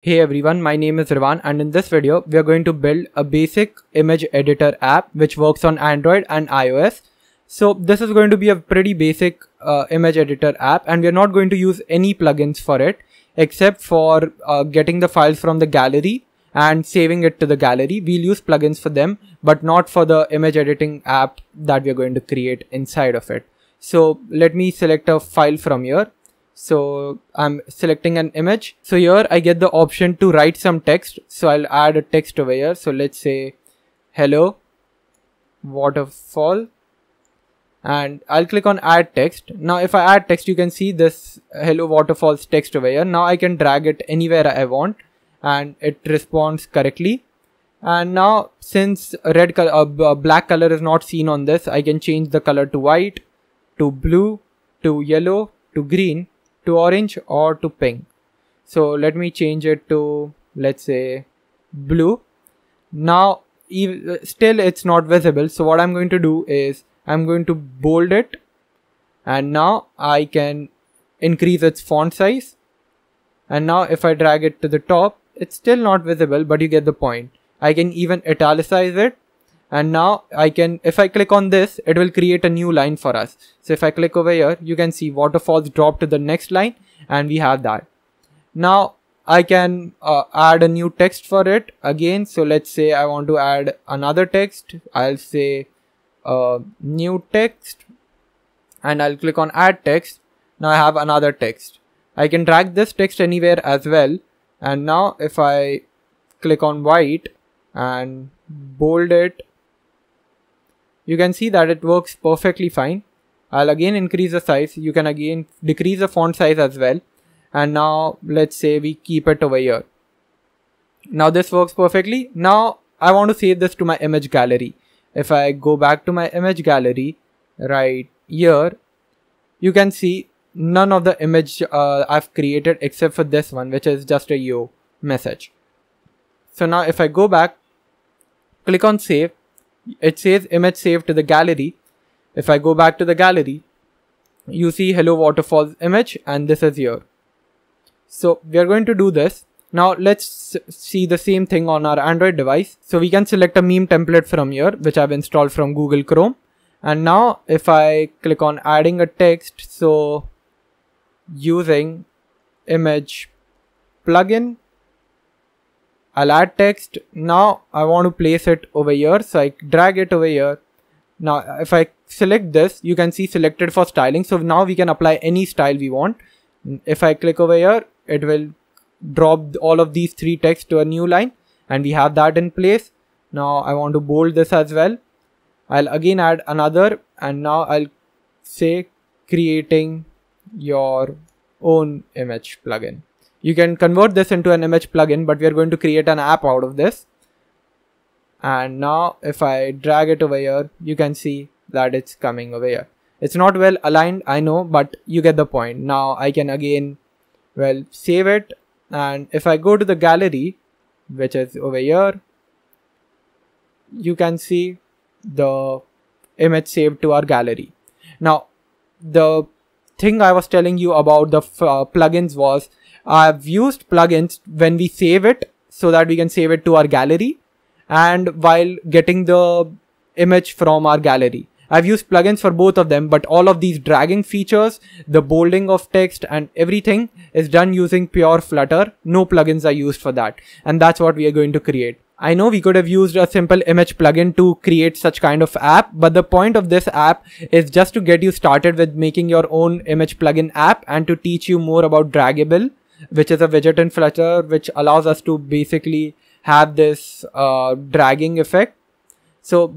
Hey everyone, my name is Rivaan and in this video we are going to build a basic image editor app which works on Android and iOS. So this is going to be a pretty basic image editor app and we are not going to use any plugins for it except for getting the files from the gallery and saving it to the gallery. We'll use plugins for them but not for the image editing app that we are going to create inside of it. So let me select a file from here. So I'm selecting an image. So here I get the option to write some text. So I'll add a text over here. So let's say hello waterfall and I'll click on add text. Now if I add text, you can see this hello waterfalls text over here. Now I can drag it anywhere I want and it responds correctly. And now since red color, black color is not seen on this, I can change the color to white, to blue, to yellow, to green, to orange or to pink. So let me change it to, let's say, blue. Now still it's not visible, so what I'm going to do is I'm going to bold it and now I can increase its font size. And now if I drag it to the top, it's still not visible, but you get the point. I can even italicize it. And now I can, if I click on this, it will create a new line for us. So if I click over here, you can see waterfalls drop to the next line and we have that. Now I can add a new text for it again. So let's say I want to add another text. I'll say new text and I'll click on add text. Now I have another text. I can drag this text anywhere as well. And now if I click on white and bold it, you can see that it works perfectly fine. I'll again increase the size. You can again decrease the font size as well. And now let's say we keep it over here. Now this works perfectly. Now I want to save this to my image gallery. If I go back to my image gallery right here, you can see none of the image I've created except for this one, which is just a yo message. So now if I go back, click on save, it says image saved to the gallery. If I go back to the gallery, you see hello waterfalls image and this is here. So we are going to do this. Now let's see the same thing on our Android device. So we can select a meme template from here, which I've installed from Google Chrome. And now if I click on adding a text, so using image plugin, I'll add text. Now I want to place it over here. So I drag it over here. Now if I select this, you can see selected for styling. So now we can apply any style we want. If I click over here, it will drop all of these three text to a new line and we have that in place. Now I want to bold this as well. I'll again add another and now I'll say creating your own image plugin. You can convert this into an image plugin, but we are going to create an app out of this. And now if I drag it over here, you can see that it's coming over here. It's not well aligned, I know, but you get the point. Now I can again, well, save it. And if I go to the gallery, which is over here, you can see the image saved to our gallery. Now, the thing I was telling you about the plugins was, I've used plugins when we save it so that we can save it to our gallery and while getting the image from our gallery. I've used plugins for both of them, but all of these dragging features, the bolding of text and everything is done using pure Flutter. No plugins are used for that. And that's what we are going to create. I know we could have used a simple image plugin to create such kind of app, but the point of this app is just to get you started with making your own image plugin app and to teach you more about Draggable, which is a widget in Flutter, which allows us to basically have this dragging effect. So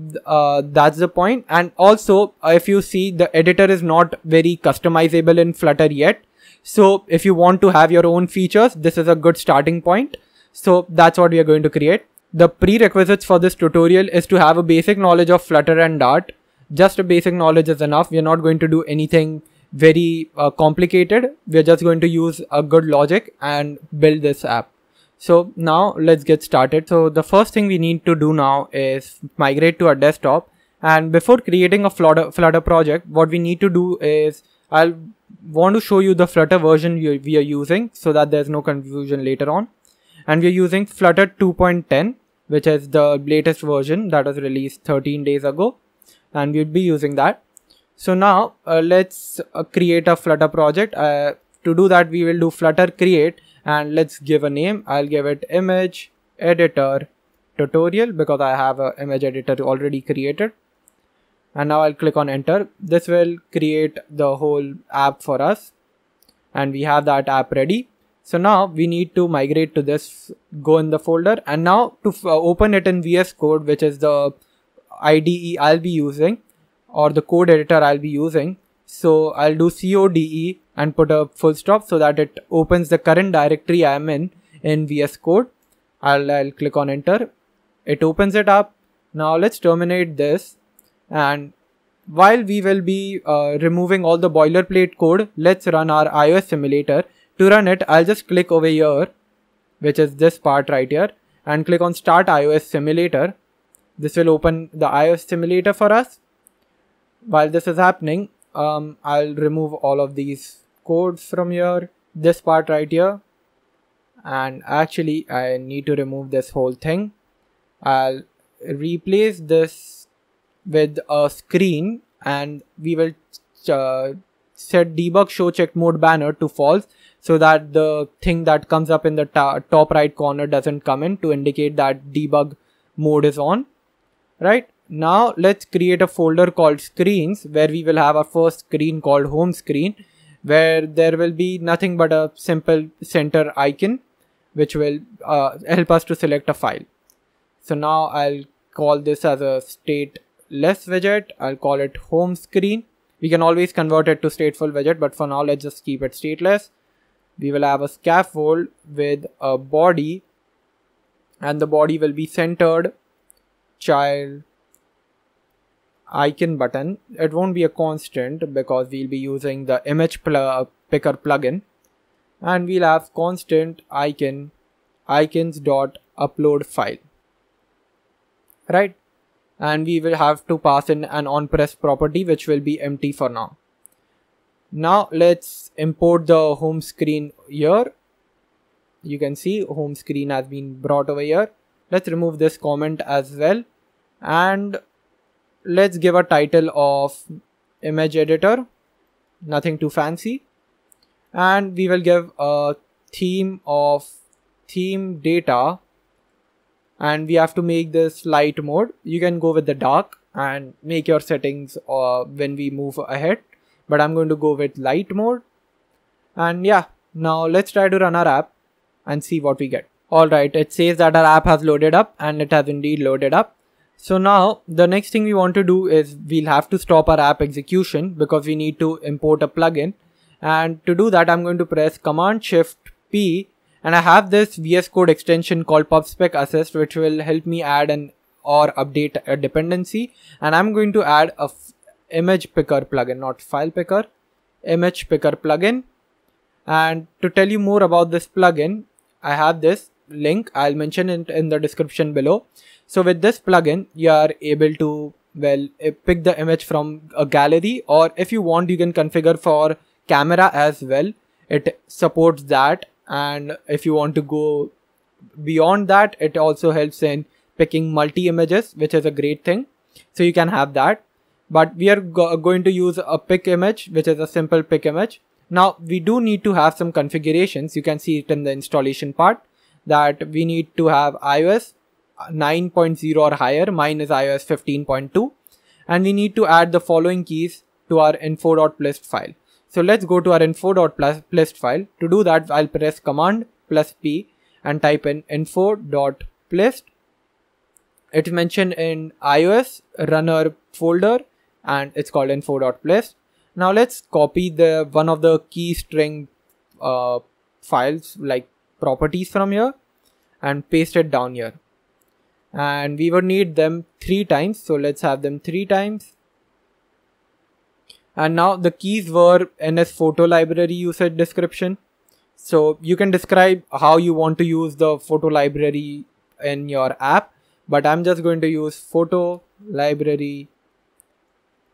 that's the point. And also, if you see, the editor is not very customizable in Flutter yet. So if you want to have your own features, this is a good starting point. So that's what we are going to create. The prerequisites for this tutorial is to have a basic knowledge of Flutter and Dart. Just a basic knowledge is enough. We are not going to do anything very complicated. We are just going to use a good logic and build this app. So now let's get started. So the first thing we need to do now is migrate to our desktop. And before creating a Flutter project, what we need to do is I'll want to show you the Flutter version we are using so that there's no confusion later on. and we're using Flutter 2.10, which is the latest version that was released 13 days ago, and we'll be using that. So now let's create a Flutter project. To do that, we will do Flutter create, and let's give a name. I'll give it image editor tutorial because I have an image editor already created. And now I'll click on enter. This will create the whole app for us, and we have that app ready. So now we need to migrate to this, go in the folder, and now to open it in VS Code, which is the IDE I'll be using, or the code editor I'll be using. So I'll do CODE and put a full stop so that it opens the current directory I am in VS Code. I'll click on enter. It opens it up. Now let's terminate this, and while we will be removing all the boilerplate code, let's run our iOS simulator. To run it, I'll just click over here, which is this part right here, and click on start iOS simulator. This will open the iOS simulator for us. While this is happening, I'll remove all of these codes from here, this part right here, and actually I need to remove this whole thing. I'll replace this with a screen, and we will set debug show check mode banner to false, so that the thing that comes up in the top right corner doesn't come in to indicate that debug mode is on. Right now, let's create a folder called screens, where we will have our first screen called home screen, where there will be nothing but a simple center icon, which will help us to select a file. So now I'll call this as a stateless widget. I'll call it home screen. We can always convert it to stateful widget, but for now let's just keep it stateless. We will have a scaffold with a body, and the body will be centered child icon button. It won't be a constant because we'll be using the image picker plugin, and we'll have constant icons dot upload file. Right, and we will have to pass in an onPress property, which will be empty for now. Now let's import the home screen here. You can see home screen has been brought over here. Let's remove this comment as well, and let's give a title of image editor, nothing too fancy, and we will give a theme of theme data, and we have to make this light mode. You can go with the dark and make your settings when we move ahead, but I'm going to go with light mode. And yeah, now let's try to run our app and see what we get. Alright, it says that our app has loaded up, and it has indeed loaded up. So now the next thing we want to do is we'll have to stop our app execution because we need to import a plugin. And to do that, I'm going to press Command Shift P, and I have this VS Code extension called PubSpec Assist, which will help me add or update a dependency. And I'm going to add a image picker plugin, not file picker, image picker plugin. And to tell you more about this plugin, I have this link. I'll mention it in the description below. So with this plugin, you are able to, well, pick the image from a gallery, or if you want, you can configure for camera as well. It supports that. And if you want to go beyond that, it also helps in picking multi images, which is a great thing. So you can have that. But we are going to use a pick image, which is a simple pick image. Now we do need to have some configurations. You can see it in the installation part that we need to have iOS 9.0 or higher. Mine is iOS 15.2, and we need to add the following keys to our info.plist file. So let's go to our info.plist file. To do that, I'll press Command plus P and type in info.plist. It's mentioned in iOS runner folder, and it's called info.plist. Now let's copy one of the key string files like properties from here and paste it down here. And we would need them 3 times. So let's have them 3 times. And now the keys were NS photo library usage description. So you can describe how you want to use the photo library in your app, but I'm just going to use photo library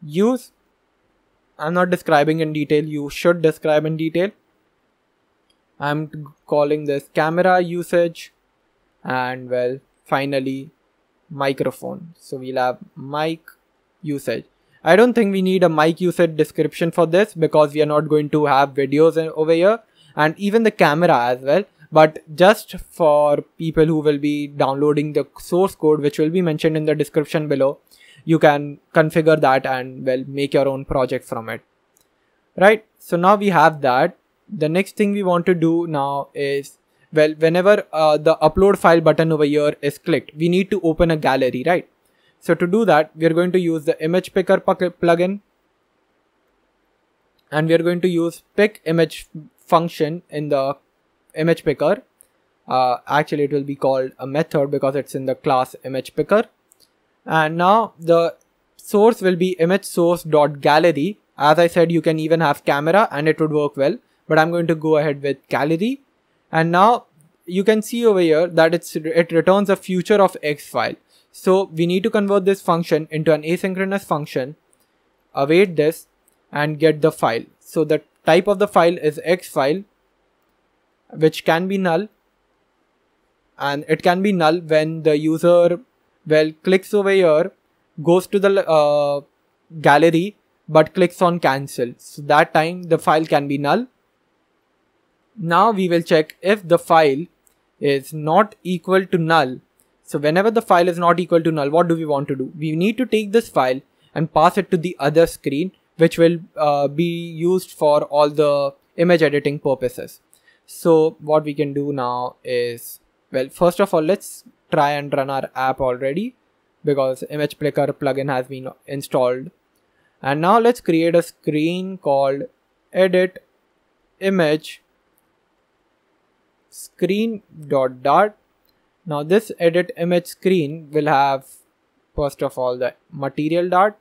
use. I'm not describing in detail. You should describe in detail. I'm calling this camera usage and well, finally microphone. So we'll have mic usage. I don't think we need a mic usage description for this because we are not going to have videos over here, and even the camera as well. But just for people who will be downloading the source code, which will be mentioned in the description below, you can configure that and well, make your own project from it. Right, so now we have that. The next thing we want to do now is, well, whenever the upload file button over here is clicked, we need to open a gallery, right? So to do that, we are going to use the image picker plugin, and we are going to use pick image function in the image picker. Actually it will be called a method because it's in the class image picker. And now the source will be image source.gallery. As I said, you can even have camera and it would work well, but I'm going to go ahead with gallery. And now you can see over here that it returns a future of X file. So we need to convert this function into an asynchronous function, await this and get the file. So the type of the file is X file, which can be null, and it can be null when the user well clicks over here, goes to the gallery but clicks on cancel. So that time the file can be null. Now we will check if the file is not equal to null. So whenever the file is not equal to null, what do we want to do? We need to take this file and pass it to the other screen, which will be used for all the image editing purposes. So what we can do now is, well, first of all, let's try and run our app already because image picker plugin has been installed. And now let's create a screen called edit image screen.dart. Now this edit image screen will have first of all the material dart.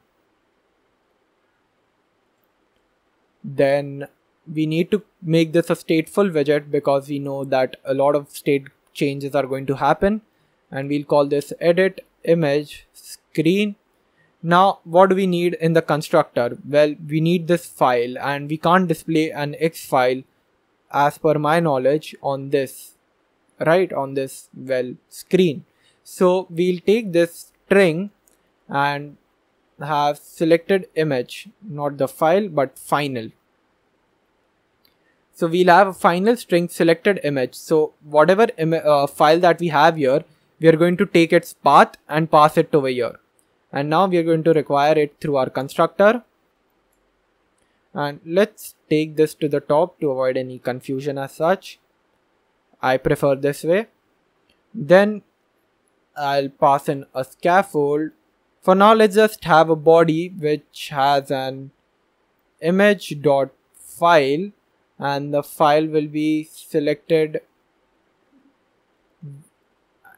Then we need to make this a stateful widget because we know that a lot of state changes are going to happen, and we'll call this edit image screen. Now what do we need in the constructor? Well, we need this file, and we can't display an X file as per my knowledge on this, right, on this well screen. So we'll take this string and have selected image, not the file but final. So we'll have a final string selected image. So whatever file that we have here, we are going to take its path and pass it over here. And now we are going to require it through our constructor. And let's take this to the top to avoid any confusion as such. I prefer this way. Then I'll pass in a scaffold. For now, let's just have a body which has an image.file, and the file will be selected.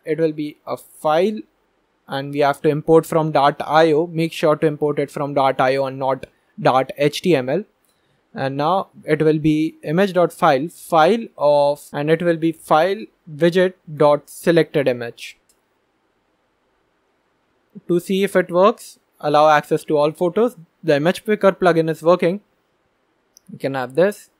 It will be a file, and we have to import from Dart.io. Make sure to import it from Dart.io and not Dart.html. And now it will be image.file, file of, and it will be file widget.selected image. To see if it works, allow access to all photos. The image picker plugin is working. We can have this.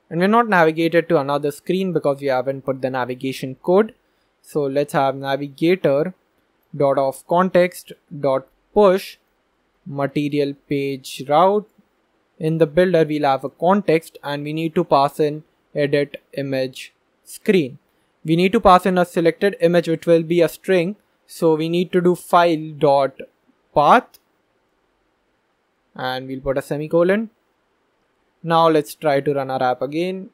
And we're not navigated to another screen because we haven't put the navigation code. So let's have navigator.ofContext.push material page route. In the builder, we'll have a context, and we need to pass in edit image screen. We need to pass in a selected image, which will be a string. So we need to do file.path, and we'll put a semicolon. Now let's try to run our app again.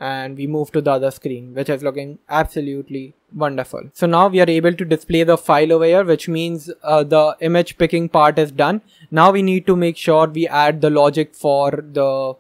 And we move to the other screen, which is looking absolutely wonderful. So now we are able to display the file over here, which means the image picking part is done. Now we need to make sure we add the logic for the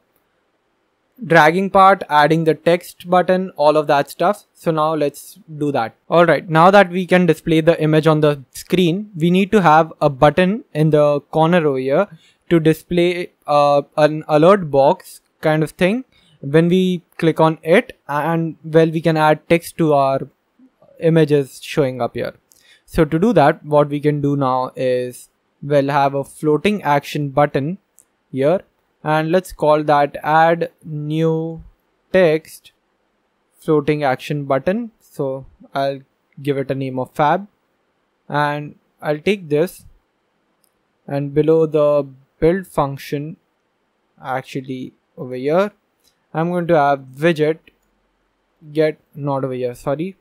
dragging part, adding the text button, all of that stuff. So now let's do that. Alright, now that we can display the image on the screen, we need to have a button in the corner over here to display an alert box kind of thing when we click on it, and well, we can add text to our images showing up here. So to do that, what we can do now is we'll have a floating action button here, and let's call that add new text floating action button. So I'll give it a name of fab, and I'll take this, and below the build function, actually over here, I'm going to have widget get, not over here, sorry,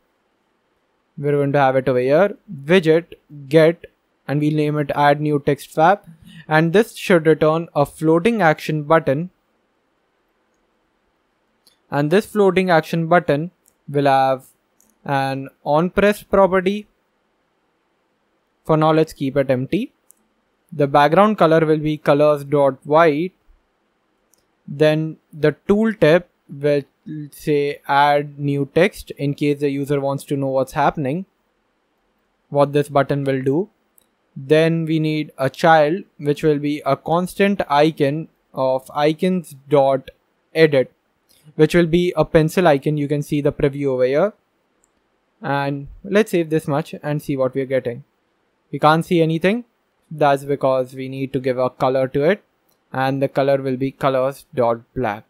we're going to have it over here, widget get, and we'll name it add new text fab, and this should return a floating action button, and this floating action button will have an onPressed property. For now, let's keep it empty. The background color will be colors.white. Then the tooltip will say add new text in case the user wants to know what's happening, what this button will do. Then we need a child, which will be a constant icon of icons.edit, which will be a pencil icon. You can see the preview over here. And let's save this much and see what we're getting. We can't see anything. That's because we need to give a color to it, and the color will be colors.black.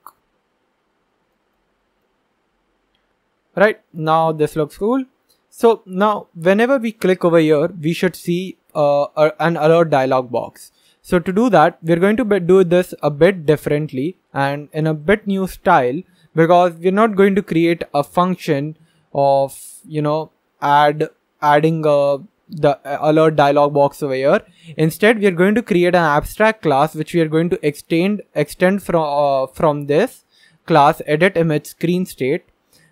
Right, now this looks cool. So now whenever we click over here, we should see an alert dialog box. So to do that, we're going to do this a bit differently and in a bit new style, because we're not going to create a function of, you know, adding the alert dialog box over here. Instead, we are going to create an abstract class which we are going to extend from this class edit image screen state,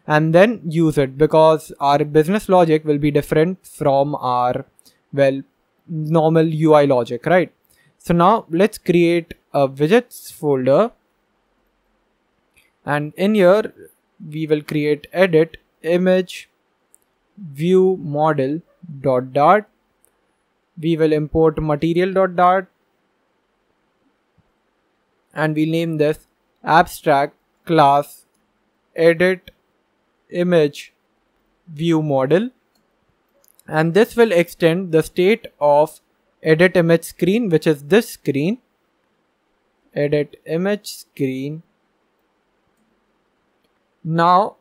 and then use it, because our business logic will be different from our, well, normal UI logic, right? So now let's create a widgets folder, and in here we will create edit image view model .dart. We will import material.dart, and we'll name this abstract class edit image view model, and this will extend the state of edit image screen, which is this screen, edit image screen. Now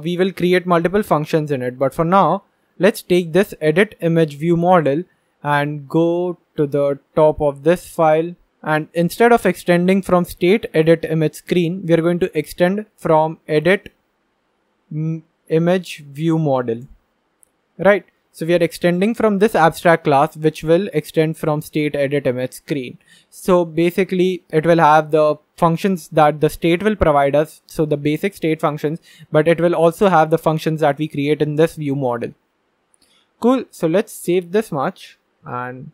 we will create multiple functions in it, but for now let's take this edit image view model and go to the top of this file, and instead of extending from state edit image screen, we are going to extend from edit image view model, right? So we are extending from this abstract class, which will extend from state edit image screen. So basically it will have the functions that the state will provide us, so the basic state functions, but it will also have the functions that we create in this view model. Cool. So let's save this much, and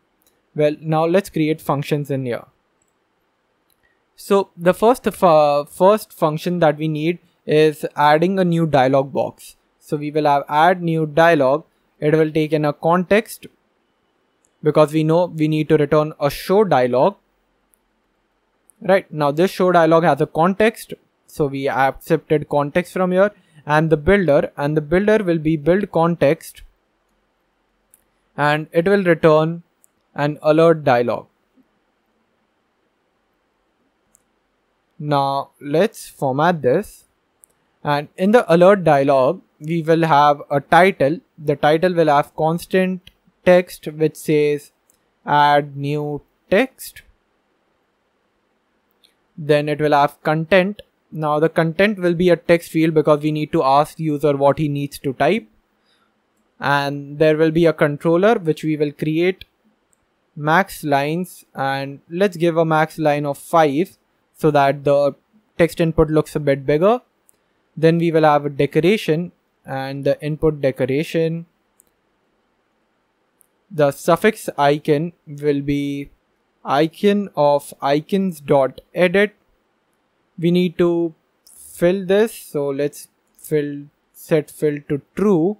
well, now let's create functions in here. So the first function that we need is adding a new dialog box. So we will have add new dialog. It will take in a context, because we know we need to return a show dialog. Right, now this show dialog has a context, so we accepted context from here, and the builder will be build context, and it will return an alert dialog. Now let's format this, and in the alert dialog we will have a title. The title will have constant text which says add new text. Then it will have content. Now the content will be a text field, because we need to ask the user what he needs to type. And there will be a controller which we will create max lines, and let's give a max line of 5 so that the text input looks a bit bigger. Then we will have a decoration, and the input decoration, the suffix icon will be icon of icons.edit. We need to fill this, so let's set fill to true,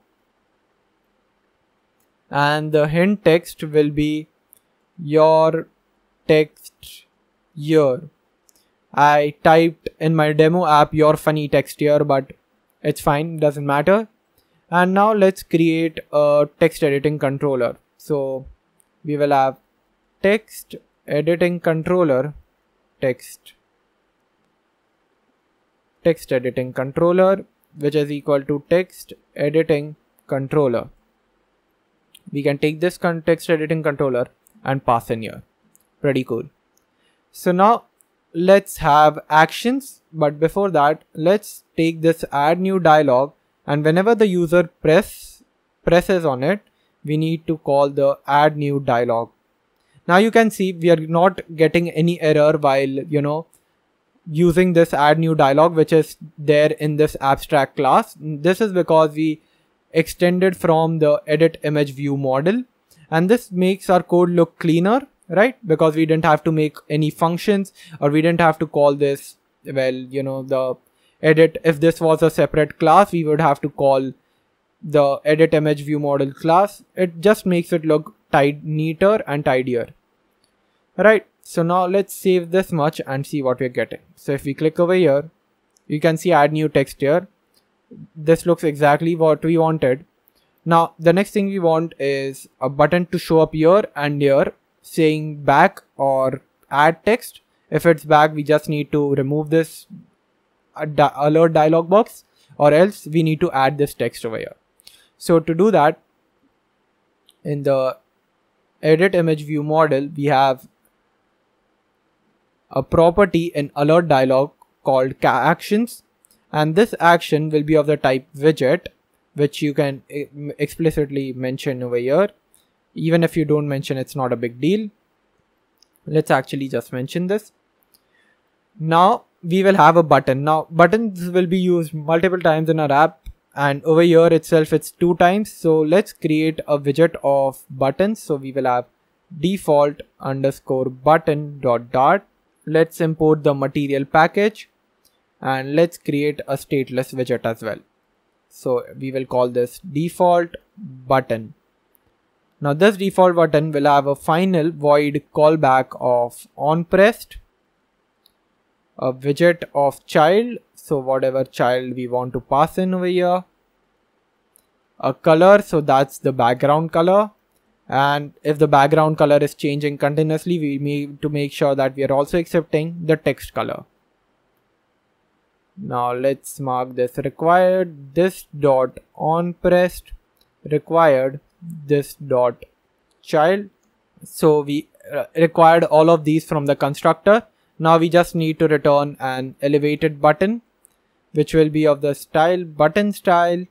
and the hint text will be your text here. I typed in my demo app your funny text here, but it's fine, doesn't matter. And now let's create a text editing controller. So we will have text editing controller, text editing controller, which is equal to text editing controller. We can take this text editing controller and pass in here. Pretty cool. So now let's have actions, but before that, let's take this add new dialog, and whenever the user presses on it, we need to call the add new dialog. Now you can see we are not getting any error while using this add new dialog, which is there in this abstract class. This is because we extended from the edit image view model, and this makes our code look cleaner, right? Because we didn't have to make any functions, or we didn't have to call this, the edit. If this was a separate class, we would have to call the edit image view model class. It just makes it look neater and tidier, right? So now let's save this much and see what we're getting. So if we click over here, you can see add new text here. This looks exactly what we wanted. Now the next thing we want is a button to show up here and here saying back or add text. If it's back, we just need to remove this alert dialog box, or else we need to add this text over here. So to do that, in the edit image view model, we have a property in alert dialog called actions, and this action will be of the type widget, which you can explicitly mention over here. Even if you don't mention, it's not a big deal. Let's actually just mention this. Now we will have a button. Now buttons will be used multiple times in our app, and over here itself it's 2 times. So let's create a widget of buttons. So we will have default underscore button dot dart. Let's import the material package, and let's create a stateless widget as well. So we will call this default button. Now this default button will have a final void callback of onPressed, a widget of child, so whatever child we want to pass in over here, a color, so that's the background color, and if the background color is changing continuously, we need to make sure that we are also accepting the text color. Now let's mark this required this dot onPressed required this dot child. So we required all of these from the constructor. Now we just need to return an elevated button, which will be of the style button style,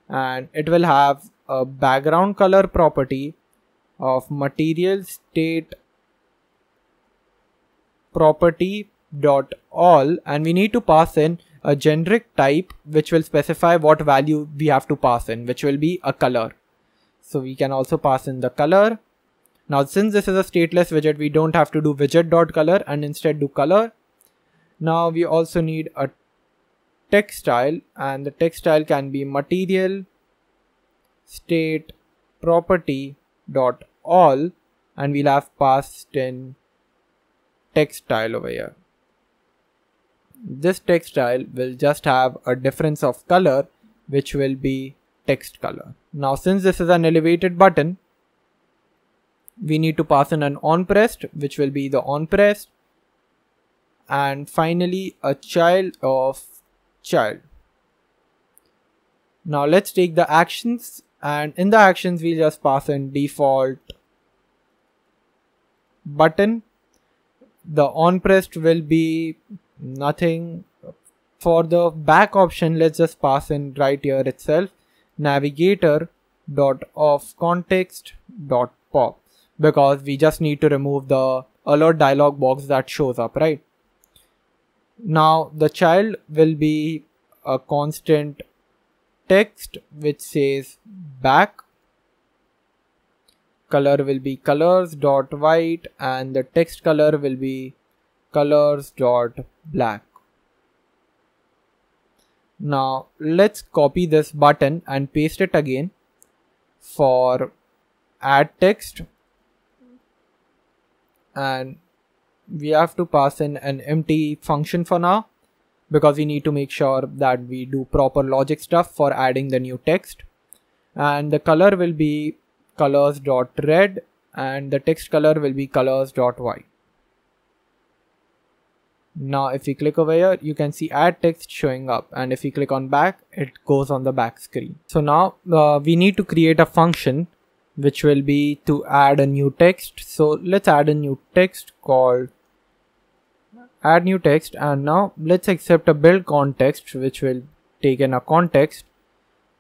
and it will have a background color property of material state property dot all, and we need to pass in a generic type which will specify what value we have to pass in, which will be a color. So we can also pass in the color. Now since this is a stateless widget, we don't have to do widget.color and instead do color. Now we also need a text style, and the text style can be material state property dot all, and we'll have passed in text style over here. This text style will just have a difference of color, which will be text color. Now since this is an elevated button, we need to pass in an onPressed, which will be the onPressed, and finally a child of child. Now let's take the actions, and in the actions we'll just pass in default button. The onPressed will be nothing. For the back option, let's just pass in right here itself navigator dot of context dot pop, because we just need to remove the alert dialog box that shows up, right? Now the child will be a constant text which says back. Color will be colors dot white, and the text color will be colors dot black. Now let's copy this button and paste it again for add text, and we have to pass in an empty function for now, because we need to make sure that we do proper logic stuff for adding the new text. And the color will be colors dot red, and the text color will be colors dot white. Now if we click over here, you can see add text showing up, and if we click on back, it goes on the back screen. So now we need to create a function which will be to add a new text. So let's add a new text called add new text, and now let's accept a build context which will take in a context,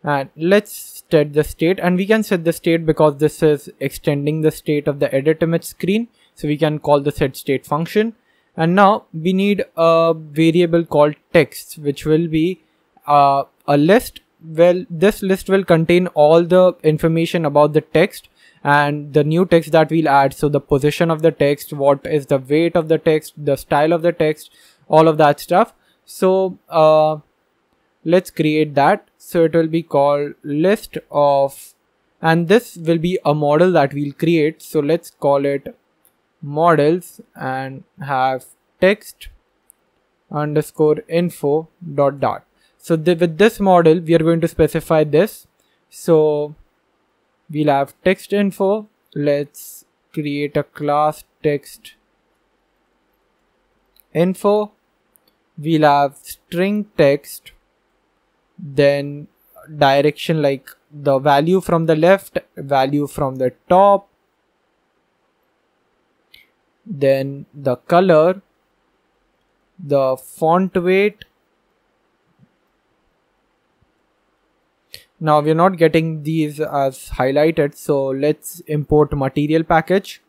and let's set the state. And we can set the state because this is extending the state of the edit image screen, so we can call the set state function. And now we need a variable called text, which will be a list. Well, this list will contain all the information about the text and the new text that we'll add. So the position of the text, what is the weight of the text, the style of the text, all of that stuff. So let's create that. So it will be called list of, and this will be a model that we'll create. So let's call it models and have text underscore info dot dart. So with this model, we are going to specify this. So we'll have text info. Let's create a class text info. We'll have string text, then direction like the value from the left, value from the top, then the color, the font weight. Now we're not getting these as highlighted, so let's import material package.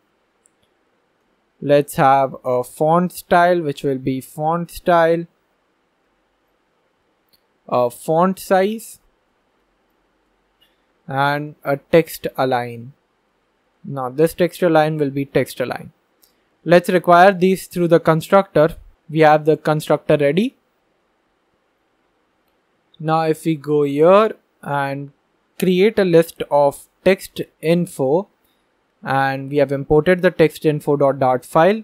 Let's have a font style, which will be font style, a font size, and a text align. Now this text align will be text align. Let's require these through the constructor. We have the constructor ready. Now if we go here and create a list of text info, and we have imported the text info.dart file,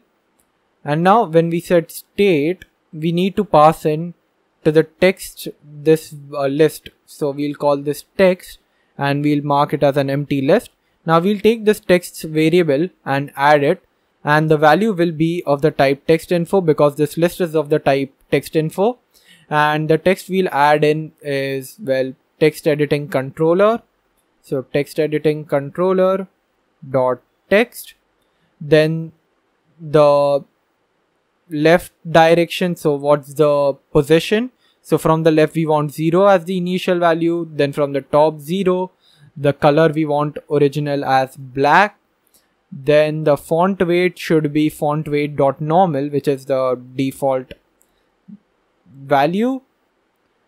and now when we set state, we need to pass in to the text this list. So we'll call this text and we'll mark it as an empty list. Now we'll take this text variable and add it, and the value will be of the type text info because this list is of the type text info. And the text we'll add in is, well, text editing controller. So text editing controller dot text, then the left direction. So what's the position? So from the left we want 0 as the initial value, then from the top 0. The color we want original as black. Then the font weight should be font weight dot normal, which is the default value.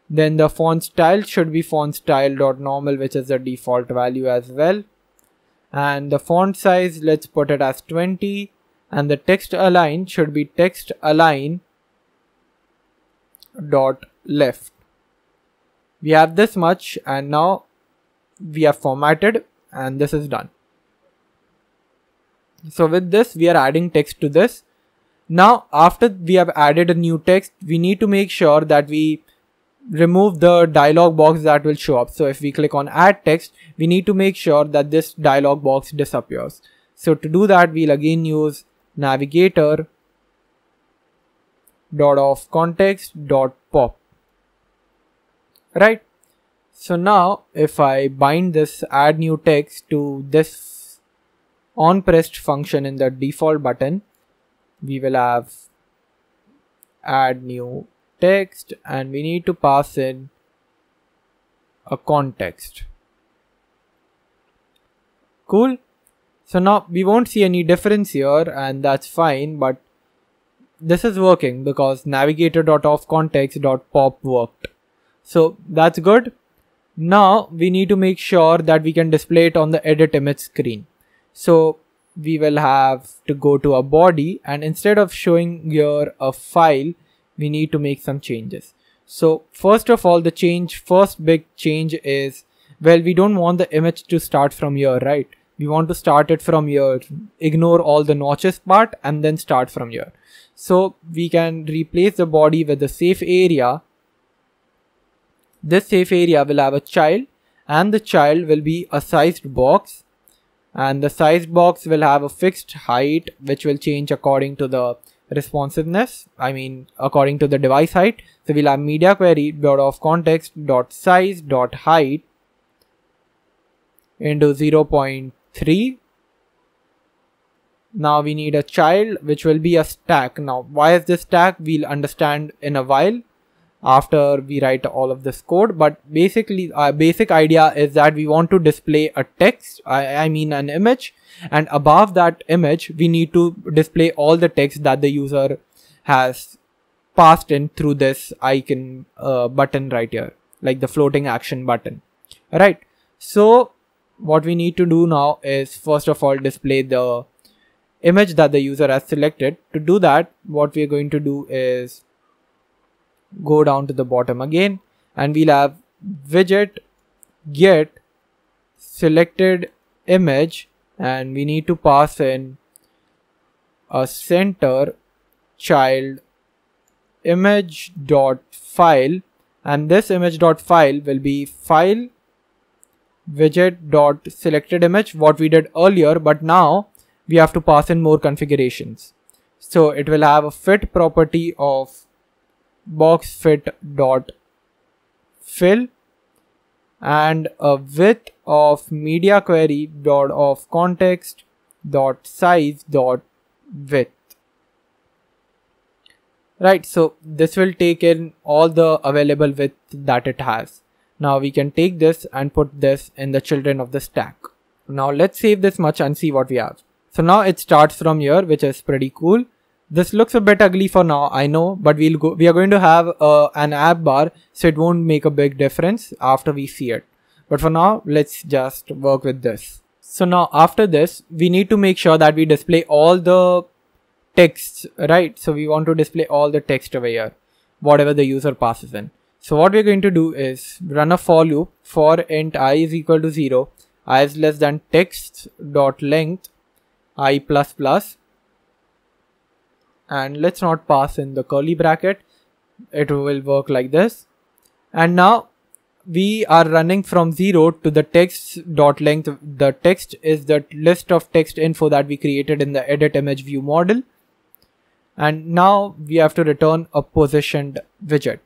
Then the font style should be font style dot normal, which is the default value as well. And the font size, let's put it as 20. And the text align should be text align dot left. We have this much, and now we have formatted, and this is done. So with this, we are adding text to this. Now after we have added a new text, we need to make sure that we remove the dialog box that will show up. So if we click on add text, we need to make sure that this dialog box disappears. So to do that, we'll again use navigator dot of context dot pop. Right. So now if I bind this add new text to this on pressed function in the default button, we will have add new text, and we need to pass in a context. Cool. So now we won't see any difference here, and that's fine, but this is working because navigator.offContext.pop worked. So that's good. Now we need to make sure that we can display it on the edit image screen. So we will have to go to a body, and instead of showing here a file, we need to make some changes. So first of all, the first big change is, well, we don't want the image to start from here, right? We want to start it from here, ignore all the notches part, and then start from here. So we can replace the body with the safe area. This safe area will have a child, and the child will be a sized box, and the sized box will have a fixed height which will change according to the responsiveness, I mean according to the device height. So we'll have media query dot of context dot size dot height into 0.3. Now we need a child, which will be a stack. Now why is this stack? We'll understand in a while after we write all of this code, but basically our basic idea is that we want to display a text, I mean an image, and above that image we need to display all the text that the user has passed in through this icon button right here, like the floating action button. Alright, so what we need to do now is first of all display the image that the user has selected. To do that, what we are going to do is go down to the bottom again, and we'll have widget get selected image, and we need to pass in a center child image dot file, and this image dot file will be file widget dot selected image, what we did earlier, but now we have to pass in more configurations. So it will have a fit property of box fit dot fill and a width of media query dot of context dot size dot width. Right, so this will take in all the available width that it has. Now we can take this and put this in the children of the stack. Now let's save this much and see what we have. So now it starts from here, which is pretty cool. This looks a bit ugly for now, I know, but we are going to have an app bar, so it won't make a big difference after we see it. But for now, let's just work with this. So now after this, we need to make sure that we display all the texts, right? So we want to display all the text over here, whatever the user passes in. So what we're going to do is run a for loop for int I is equal to 0, I is less than text dot length I plus plus. And let's not pass in the curly bracket, it will work like this. And now we are running from 0 to the text dot length. The text is the list of text info that we created in the edit image view model, and now we have to return a positioned widget.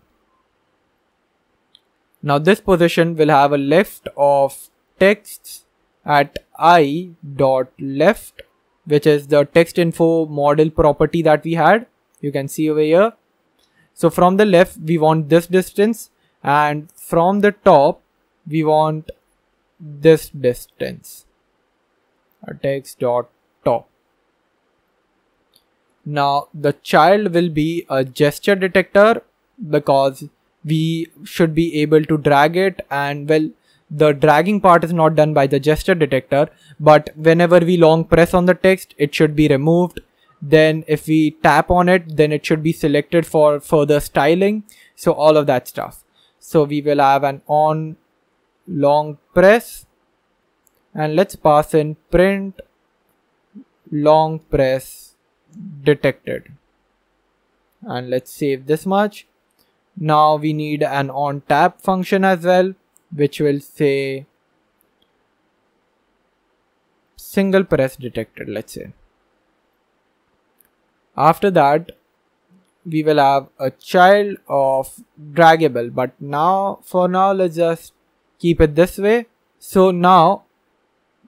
Now this position will have a left of texts at I dot left, which is the text info model property that we had. You can see over here. So from the left we want this distance, and from the top we want this distance, a text dot top. Now the child will be a gesture detector, because we should be able to drag it, and well, the dragging part is not done by the gesture detector, but whenever we long press on the text, it should be removed. Then if we tap on it, then it should be selected for further styling. So all of that stuff. So we will have an on long press, and let's pass in print long press detected, and let's save this much. Now we need an on tap function as well, which will say single press detected, let's say. After that, we will have a child of draggable, but now for now let's just keep it this way. So now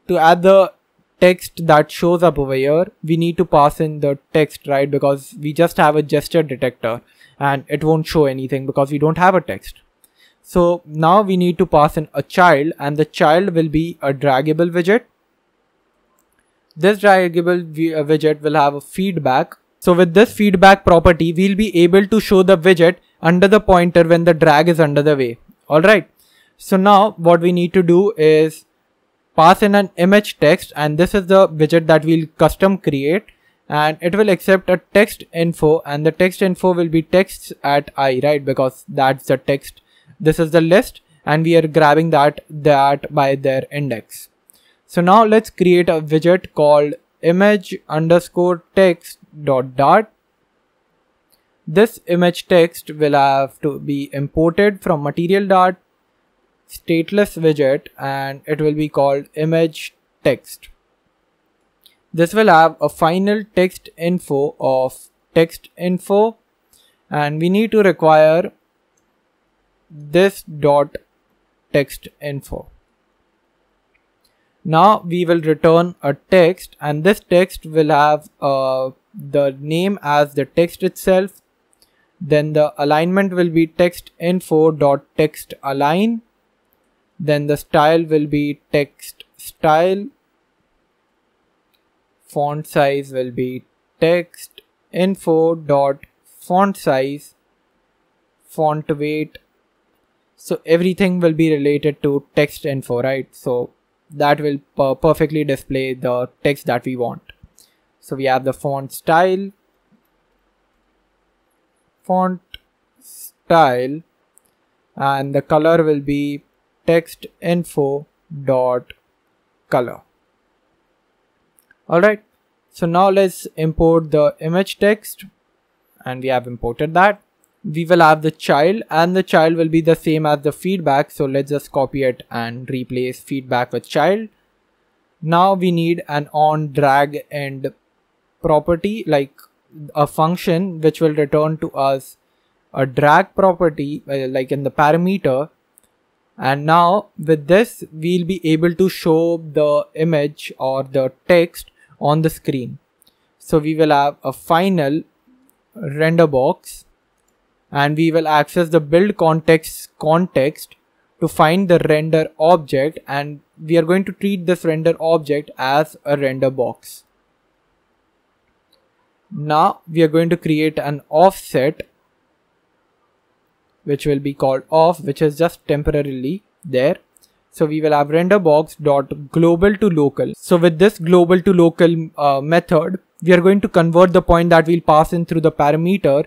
to add the text that shows up over here, we need to pass in the text, right? Because we just have a gesture detector and it won't show anything because we don't have a text. So now we need to pass in a child, and the child will be a draggable widget. This draggable widget will have a feedback. So with this feedback property, we'll be able to show the widget under the pointer when the drag is under the way. Alright. So now what we need to do is pass in an image text, and this is the widget that we'll custom create, and it will accept a text info, and the text info will be texts at I, right? Because that's the text. This is the list, and we are grabbing that by their index. So now let's create a widget called image underscore text dot dart. This image text will have to be imported from material dart stateless widget, and it will be called image text. This will have a final text info of text info, and we need to require this dot text info. Now we will return a text, and this text will have the name as the text itself. Then the alignment will be text info dot text align. Then the style will be text style. Font size will be text info dot font size. Font weight. So everything will be related to text info, right? So that will perfectly display the text that we want. So we have the font style, and the color will be text info dot color. Alright, so now let's import the image text, and we have imported that. We will have the child, and the child will be the same as the feedback, so let's just copy it and replace feedback with child. Now we need an on drag end property, like a function which will return to us a drag property, like in the parameter. And now with this we'll be able to show the image or the text on the screen. So we will have a final render box, and we will access the build context to find the render object, and we are going to treat this render object as a render box. Now we are going to create an offset which will be called off, which is just temporarily there. So we will have render box dot global to local. So with this global to local method, we are going to convert the point that we'll pass in through the parameter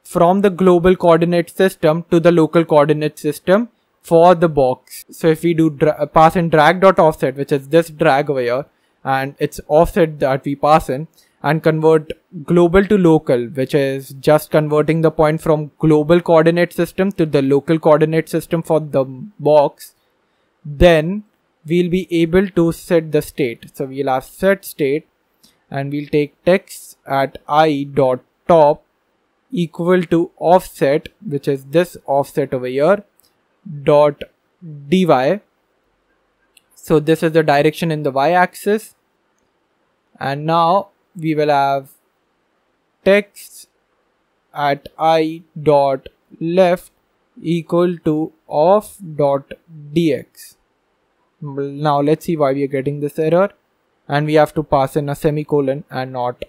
from the global coordinate system to the local coordinate system for the box. So if we do pass in drag dot offset, which is this drag over here, and it's offset that we pass in, and convert global to local, which is just converting the point from global coordinate system to the local coordinate system for the box, then we'll be able to set the state. So we'll have set state, and we'll take text at I dot top equal to offset, which is this offset over here, dot dy. So this is the direction in the y-axis, and now we will have text at I dot left equal to off dot dx. Now let's see why we are getting this error, and we have to pass in a semicolon and not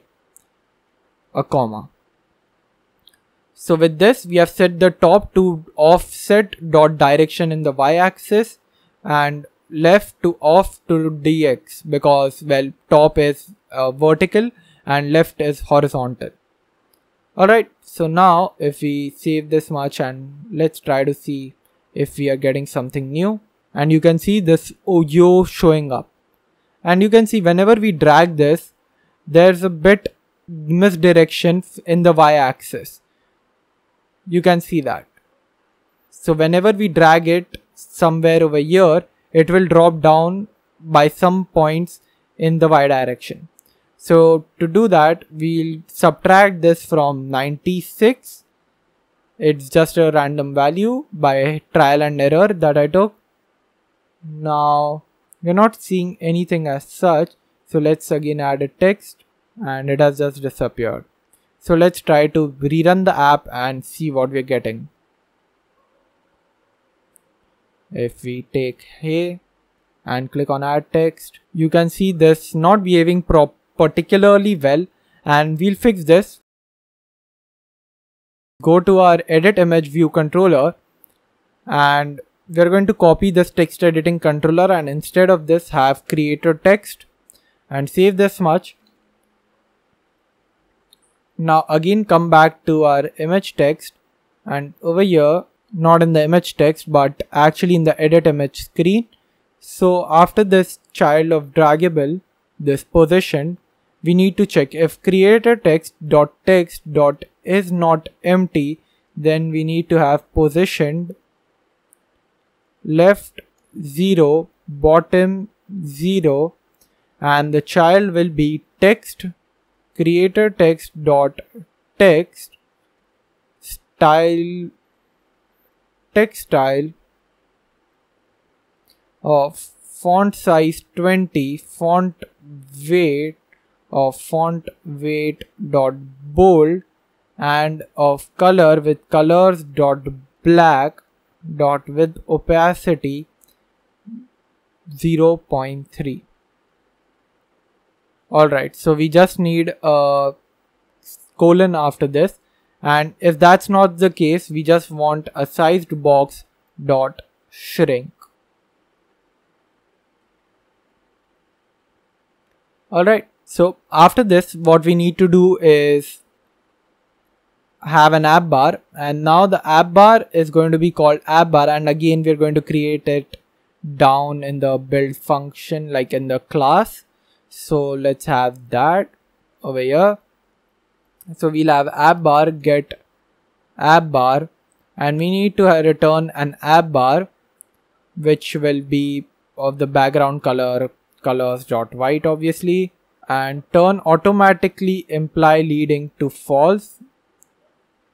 a comma. So with this we have set the top to offset dot direction in the y-axis and left to off to dx, because well, top is vertical and left is horizontal. Alright, so now if we save this much and let's try to see if we are getting something new, and you can see this Oyo showing up, and you can see whenever we drag this, there's a bit misdirection in the y-axis. You can see that. So whenever we drag it somewhere over here, it will drop down by some points in the y direction. So to do that, we'll subtract this from 96. It's just a random value by trial and error that I took. Now we're not seeing anything as such. So let's again add a text, and it has just disappeared. So let's try to rerun the app and see what we're getting. If we take hey and click on add text, you can see this not behaving particularly well, and we'll fix this. Go to our edit image view controller, and we're going to copy this text editing controller, and instead of this have creator text, and save this much. Now again come back to our image text, and over here, not in the image text but actually in the edit image screen. So after this child of draggable, this position, we need to check if creator text dot is not empty, then we need to have positioned left 0, bottom 0, and the child will be text creator text dot text style text style of font size 20, font weight of font weight dot bold, and of color with colors dot black dot with opacity 0.3. Alright, so we just need a colon after this, and if that's not the case, we just want a sized box dot shrink. Alright, so after this, what we need to do is have an app bar, and now the app bar is going to be called app bar, and again we're going to create it down in the build function, like in the class. So let's have that over here. So we'll have app bar get app bar, and we need to return an app bar which will be of the background color colors.white obviously, and turn automatically imply leading to false.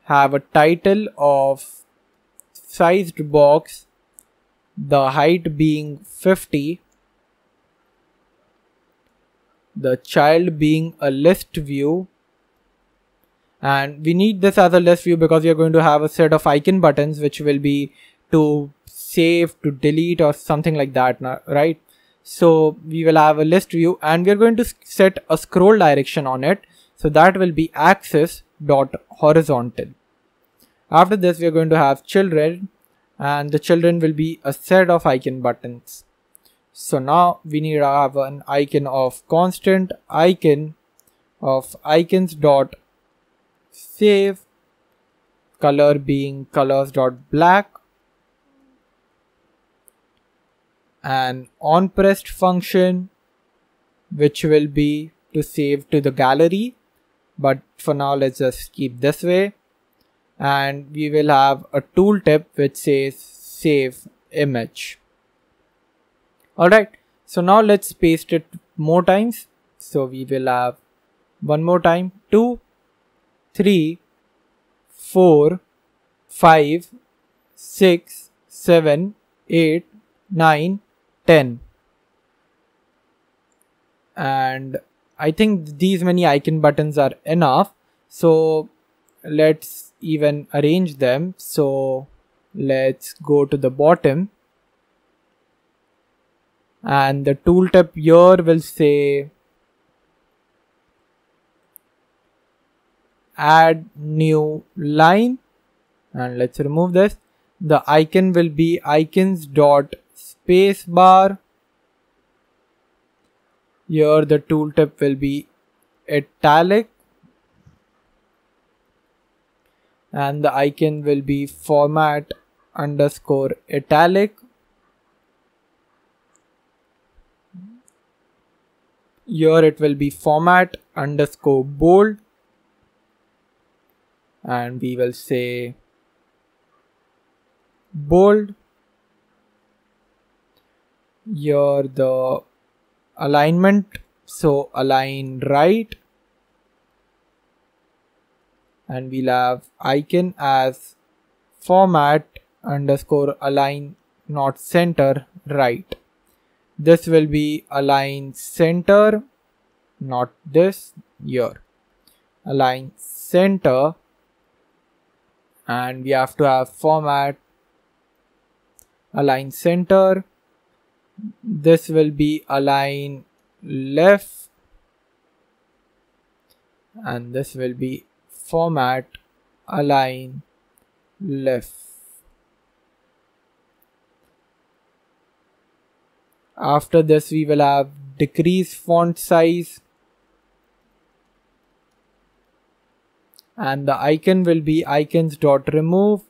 Have a title of sized box, the height being 50, the child being a list view, and we need this as a list view because we are going to have a set of icon buttons which will be to save, to delete, or something like that, right? So we will have a list view, and we are going to set a scroll direction on it, so that will be axis dot horizontal. After this, we are going to have children, and the children will be a set of icon buttons. So now we need to have an icon of constant icon of icons dot save, color being colors dot black, an on pressed function which will be to save to the gallery, but for now let's just keep this way, and we will have a tooltip which says save image. Alright, so now let's paste it more times. So we will have one more time, 2, 3, 4, 5, 6, 7, 8, 9, 10. And I think these many icon buttons are enough. So let's even arrange them. So let's go to the bottom, and the tooltip here will say add new line, and let's remove this. The icon will be icons dot spacebar. Here the tooltip will be italic, and the icon will be format underscore italic. Here it will be format underscore bold, and we will say bold. Here the alignment, so align right, and we'll have icon as format underscore align not center right. This will be align center, not this, here. Align center, and we have to have format align center. This will be align left, and this will be format align left. After this, we will have decrease font size, and the icon will be icons dot remove.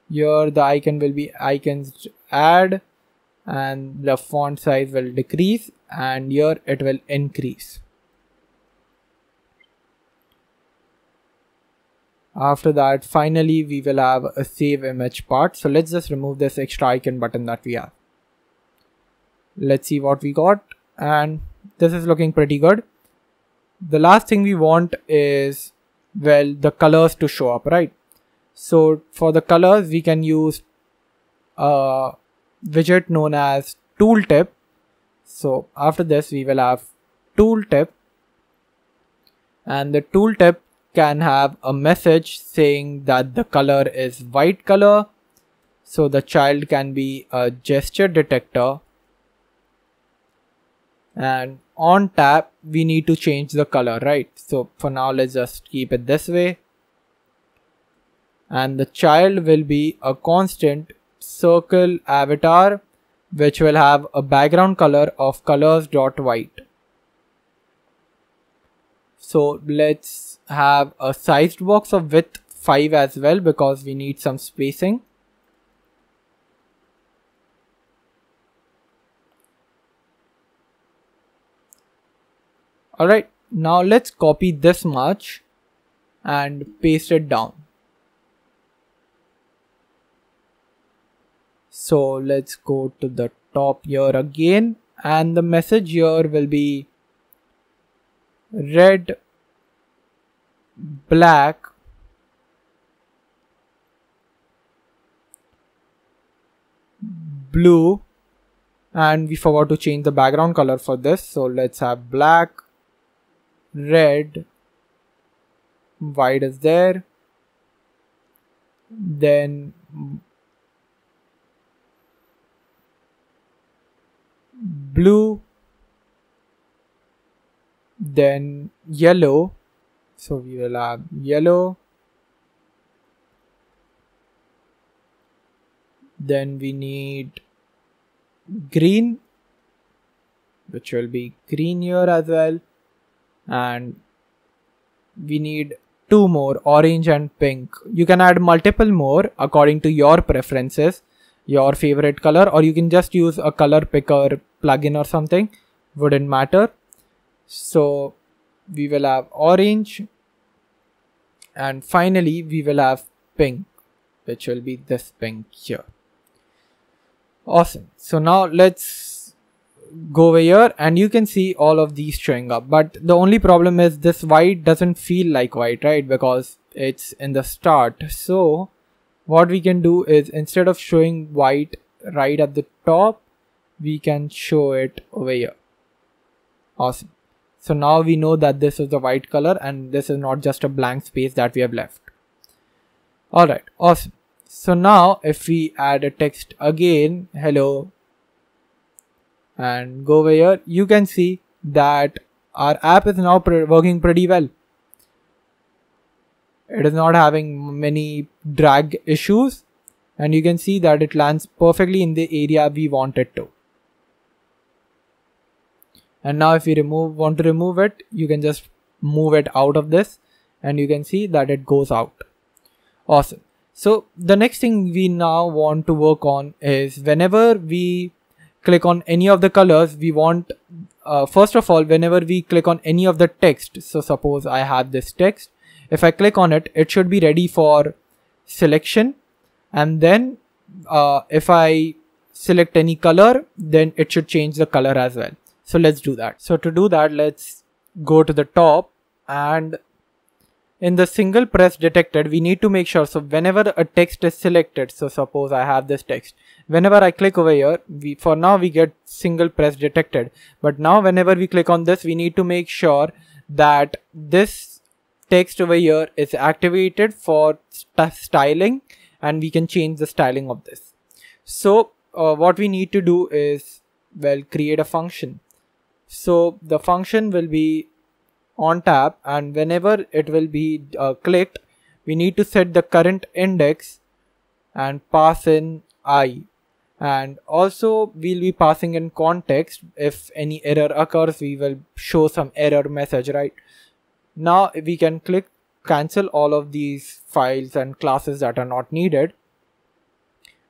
Here the icon will be icons add, and the font size will decrease, and here it will increase. After that, finally we will have a save image part. So let's just remove this extra icon button that we have. Let's see what we got, and this is looking pretty good. The last thing we want is well, the colors to show up, right? So for the colors, we can use a widget known as tooltip. So after this, we will have tooltip, and the tooltip can have a message saying that the color is white color. So the child can be a gesture detector, and on tap we need to change the color, right? So for now, let's just keep it this way, and the child will be a constant circle avatar which will have a background color of colors.white. So let's have a sized box of width 5 as well, because we need some spacing. Alright, now let's copy this much and paste it down. So let's go to the top here again, and the message here will be red, black, blue, and we forgot to change the background color for this. So let's have black, red, white is there, then blue, then yellow. So we will have yellow, then we need green, which will be green here as well, and we need 2 more, orange and pink. You can add multiple more according to your preferences, your favorite color, or you can just use a color picker plugin or something, wouldn't matter. So we will have orange, and finally we will have pink, which will be this pink here. Awesome. So now let's go over here, and you can see all of these showing up, but the only problem is this white doesn't feel like white, right? Because it's in the start. So what we can do is, instead of showing white right at the top, we can show it over here. Awesome. So now we know that this is the white color and this is not just a blank space that we have left. Alright, awesome. So now if we add a text again, hello, and go over here, you can see that our app is now working pretty well. It is not having many drag issues, and you can see that it lands perfectly in the area we want it to. And now if we want to remove it, you can just move it out of this, and you can see that it goes out. Awesome. So the next thing we now want to work on is, whenever we click on any of the colors, we want, first of all, whenever we click on any of the text, so suppose I have this text, if I click on it, it should be ready for selection, and then if I select any color, then it should change the color as well. So let's do that. So to do that, let's go to the top, and in the single press detected, we need to make sure, so whenever a text is selected, so suppose I have this text, whenever I click over here, for now we get single press detected, but now whenever we click on this, we need to make sure that this text over here is activated for styling, and we can change the styling of this. So what we need to do is, well, create a function. So the function will be on tap, and whenever it will be clicked, we need to set the current index and pass in I, and also we'll be passing in context. If any error occurs, we will show some error message, right? Now we can click cancel all of these files and classes that are not needed,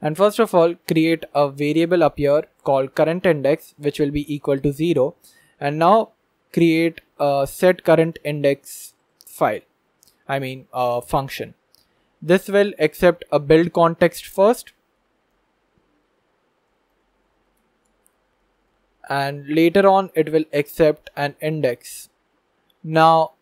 and first of all create a variable up here called current index, which will be equal to 0, and now create a set current index file, function. This will accept a build context first, and later on it will accept an index. Now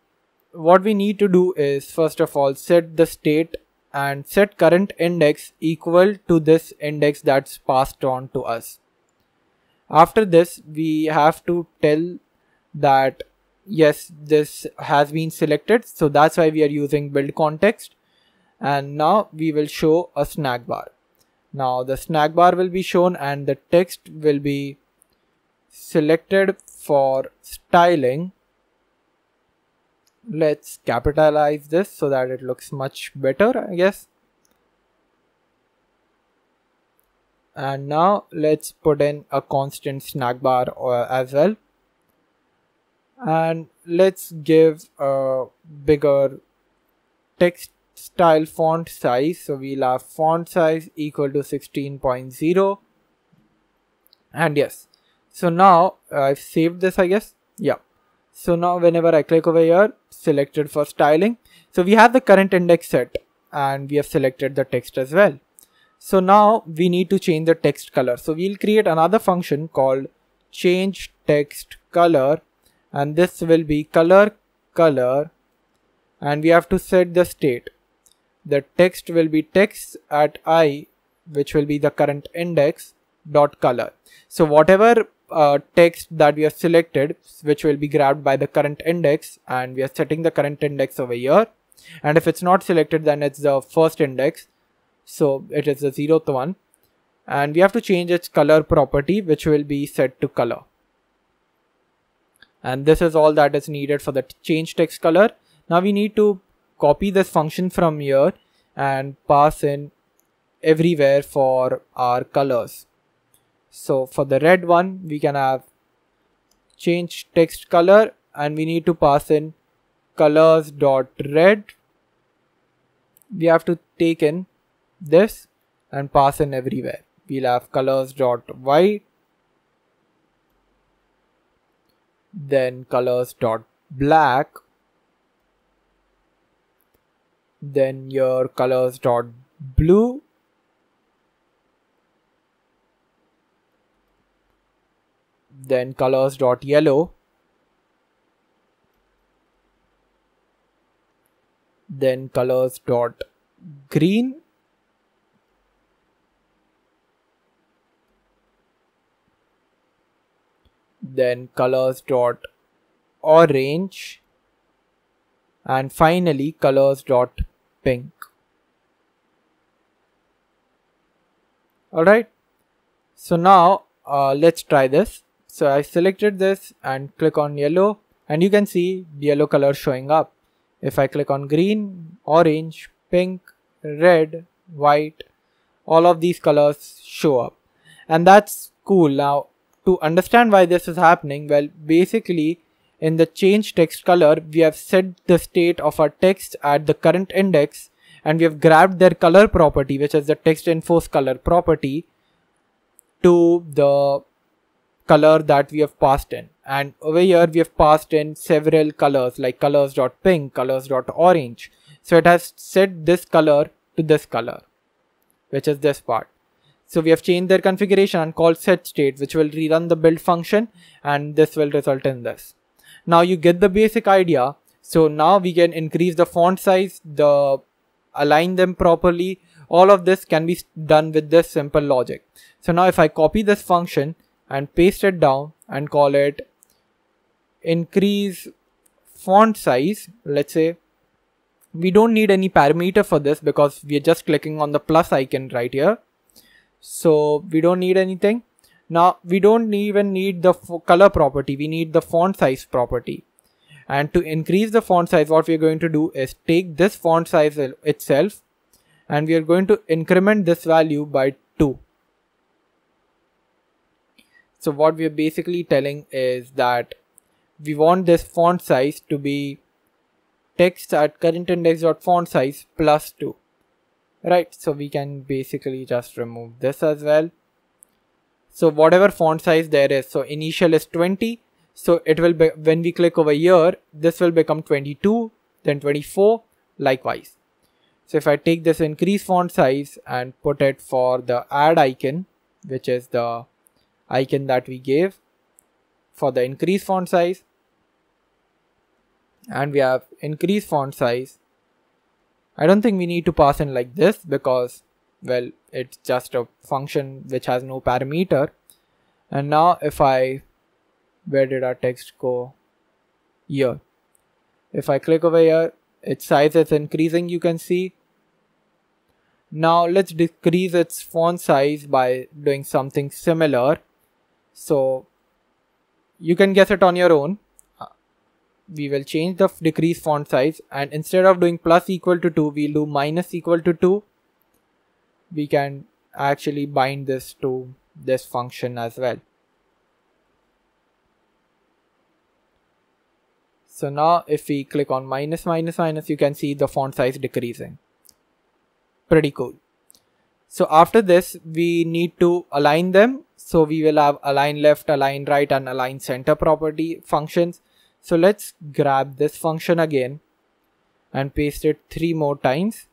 what we need to do is first of all set the state and set current index equal to this index that's passed on to us. After this, we have to tell that yes, this has been selected, so that's why we are using build context. And now we will show a snack bar. Now the snack bar will be shown and the text will be selected for styling. Let's capitalize this so that it looks much better, I guess. And now let's put in a constant snack bar as well. And let's give a bigger text style font size. So we'll have font size equal to 16.0. And yes, so now I've saved this, I guess. Yeah. So now whenever I click over here, selected for styling. So we have the current index set and we have selected the text as well. So now we need to change the text color. So we'll create another function called change text color, and this will be color, and we have to set the state. The text will be text at I, which will be the current index, dot color. So whatever text that we have selected, which will be grabbed by the current index, and we are setting the current index over here. And if it's not selected, then it's the first index. So it is the 0th one. And we have to change its color property, which will be set to color. And this is all that is needed for the change text color. Now we need to copy this function from here and pass in everywhere for our colors. So for the red one, we can have change text color, and we need to pass in colors.red. We have to take in this and pass in everywhere. We'll have colors.white, then colors.black, then your colors.blue, then colors.yellow, then colors.green, then colors.orange, and finally colors.pink. Alright, so now let's try this. So I selected this and click on yellow, and you can see the yellow color showing up. If I click on green, orange, pink, red, white, all of these colors show up. And that's cool. Now to understand why this is happening, well, basically in the change text color, we have set the state of our text at the current index, and we have grabbed their color property, which is the text enforce color property, to the color that we have passed in. And over here we have passed in several colors like colors.pink, colors.orange. So it has set this color to this color, which is this part. So we have changed their configuration and called set state, which will rerun the build function, and this will result in this. Now you get the basic idea. So now we can increase the font size, align them properly. All of this can be done with this simple logic. So now if I copy this function and paste it down and call it increase font size, let's say, we don't need any parameter for this because we are just clicking on the plus icon right here. So we don't need anything. Now we don't even need the color property, we need the font size property. And to increase the font size, what we are going to do is take this font size itself, and we are going to increment this value by 2. So what we are basically telling is that we want this font size to be text at current index.font size plus 2. Right, so we can basically just remove this as well. So whatever font size there is, so initial is 20. So it will be, when we click over here, this will become 22, then 24, likewise. So if I take this increase font size and put it for the add icon, which is the icon that we gave for the increase font size, and we have increase font size. I don't think we need to pass in like this because, well, it's just a function which has no parameter. And now if where did our text go? Here. If I click over here, its size is increasing, you can see. Now let's decrease its font size by doing something similar. So you can guess it on your own. We will change the decrease font size, and instead of doing plus equal to 2, we'll do minus equal to 2. We can actually bind this to this function as well. So now if we click on minus minus minus, you can see the font size decreasing. Pretty cool. So after this, we need to align them. So we will have align left, align right, and align center property functions. So let's grab this function again and paste it 3 more times.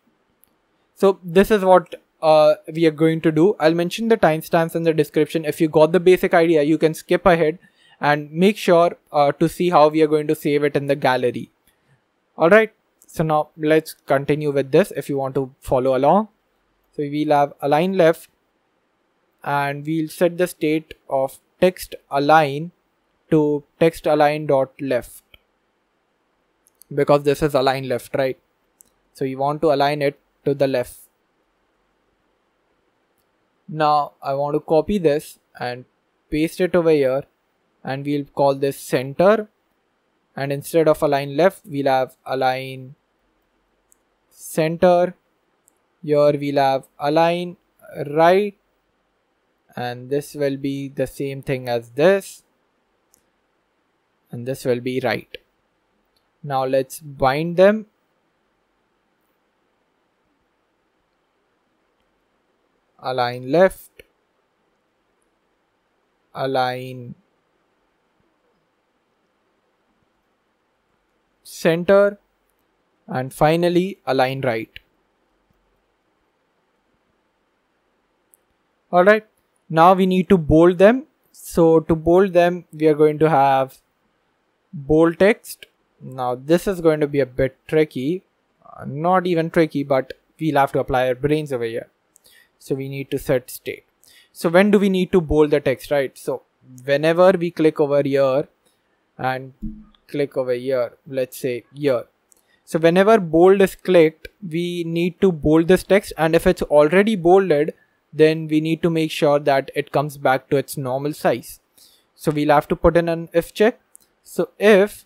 So this is what we are going to do. I'll mention the timestamps in the description. If you got the basic idea, you can skip ahead and make sure to see how we are going to save it in the gallery. Alright, so now let's continue with this if you want to follow along. So we'll have align left, and we'll set the state of text align to text align dot left, because this is align left, right? So you want to align it to the left. Now I want to copy this and paste it over here, and we'll call this center, and instead of align left, we'll have align center. Here we'll have align right, and this will be the same thing as this, and this will be right. Now let's bind them. Align left, align center, and finally align right. Alright, now we need to bold them. So to bold them, we are going to have bold text. Now this is going to be a bit tricky, not even tricky, but we'll have to apply our brains over here. So we need to set state. So when do we need to bold the text, right? So whenever we click over here and click over here, let's say here. So whenever bold is clicked, we need to bold this text, and if it's already bolded, then we need to make sure that it comes back to its normal size. So we'll have to put in an if check. So if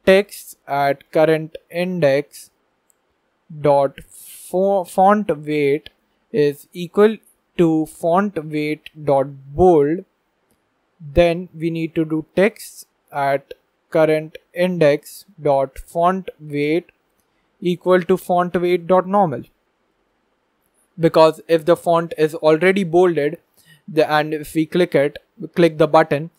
text at current index dot font weight is equal to font weight dot bold, then we need to do text at current index dot font weight equal to font weight dot normal. Because if the font is already bolded, and if we click the button,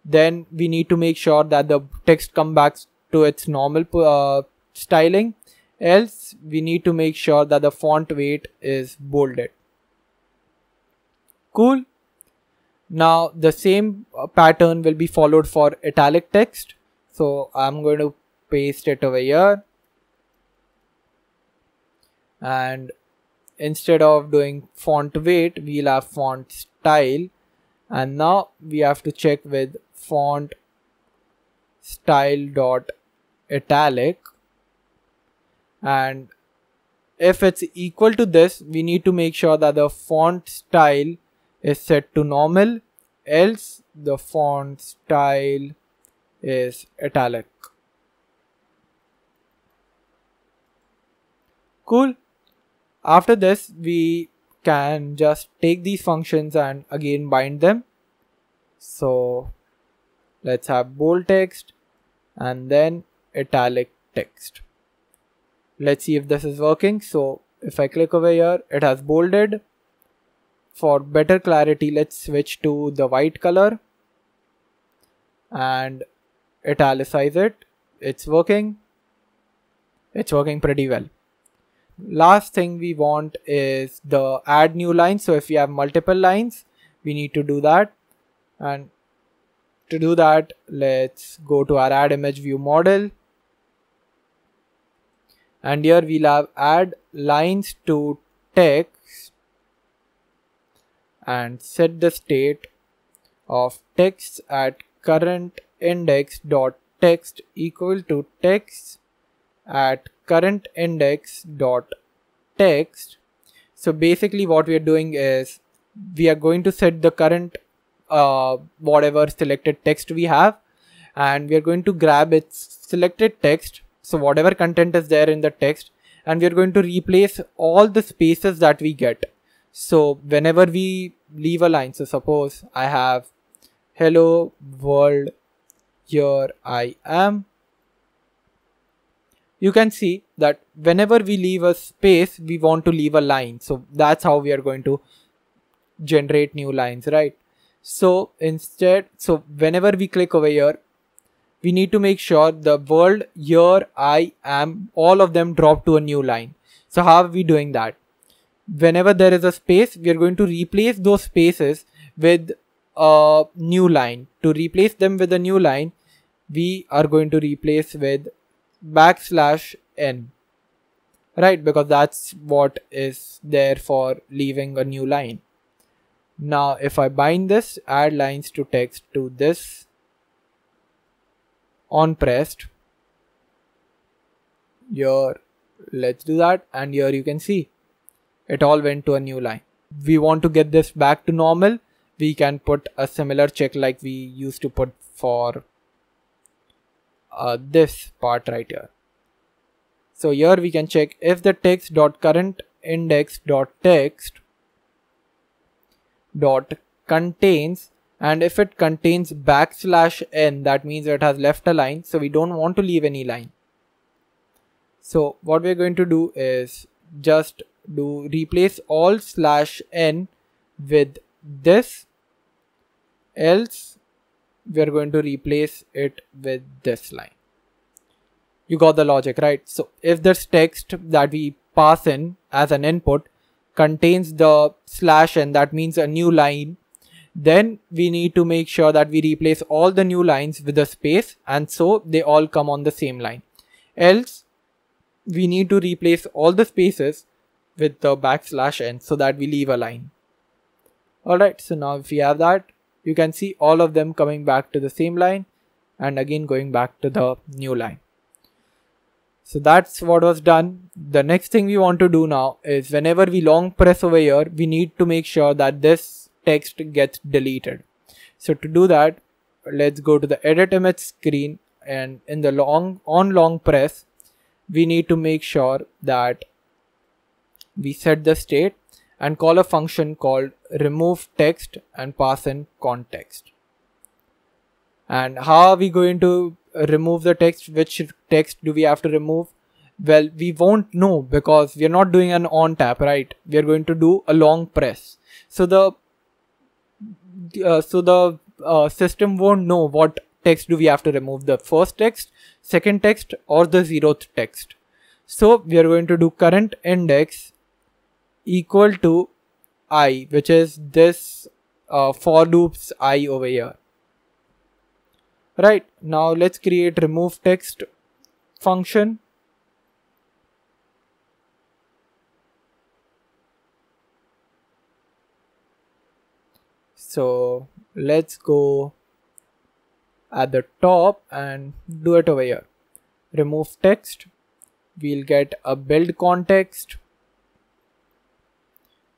then we need to make sure that the text comes back to its normal styling. Else we need to make sure that the font weight is bolded. Cool. Now the same pattern will be followed for italic text. So I'm going to paste it over here, and instead of doing font weight, we'll have font style, and now we have to check with font style dot italic, and if it's equal to this, we need to make sure that the font style is set to normal, else the font style is italic. Cool. After this, we can just take these functions and again bind them. So let's have bold text and then italic text. Let's see if this is working. So if I click over here, it has bolded. For better clarity, let's switch to the white color and italicize it. It's working. It's working pretty well. Last thing we want is the add new line. So if we have multiple lines, we need to do that. And to do that, let's go to our add image view model. and here we'll have add lines to text and set the state of text at current index dot text equal to text at current index dot text. So basically what we are doing is we are going to set the current whatever selected text we have, and we are going to grab its selected text, so whatever content is there in the text, and we are going to replace all the spaces that we get. So whenever we leave a line, so suppose I have hello world, here I am, you can see that whenever we leave a space, we want to leave a line. So that's how we are going to generate new lines, right? So instead, so whenever we click over here, we need to make sure the world, here I am, all of them drop to a new line. So how are we doing that? Whenever there is a space, we are going to replace those spaces with a new line. To replace them with a new line, we are going to replace with \n, right? Because that's what is there for leaving a new line. Now if I bind this add lines to text to this on pressed, here let's do that, and here you can see it all went to a new line. We want to get this back to normal, we can put a similar check like we used to put for this part right here. So here we can check if the text dot current index dot text dot contains, and if it contains \n, that means it has left a line, so we don't want to leave any line. So what we're going to do is just do replace all /n with this, else we are going to replace it with this line. You got the logic, right? So if this text that we pass in as an input contains the /n, that means a new line, then we need to make sure that we replace all the new lines with a space, and so they all come on the same line. Else we need to replace all the spaces with the \n so that we leave a line. Alright, so now if we have that, you can see all of them coming back to the same line and again going back to the new line. So that's what was done. The next thing we want to do now is whenever we long press over here, we need to make sure that this text gets deleted. So to do that, let's go to the edit image screen, and in the long press, we need to make sure that we set the state and call a function called remove text and pass in context. And how are we going to remove the text? Which text do we have to remove? Well, we won't know because we are not doing an on tap, right? We are going to do a long press. So the system won't know what text do we have to remove, the first text, second text, or the 0th text. So we are going to do current index equal to I, which is this for loops I over here. Right, now let's create remove text function. So let's go at the top and do it over here. Remove text, we'll get a build context,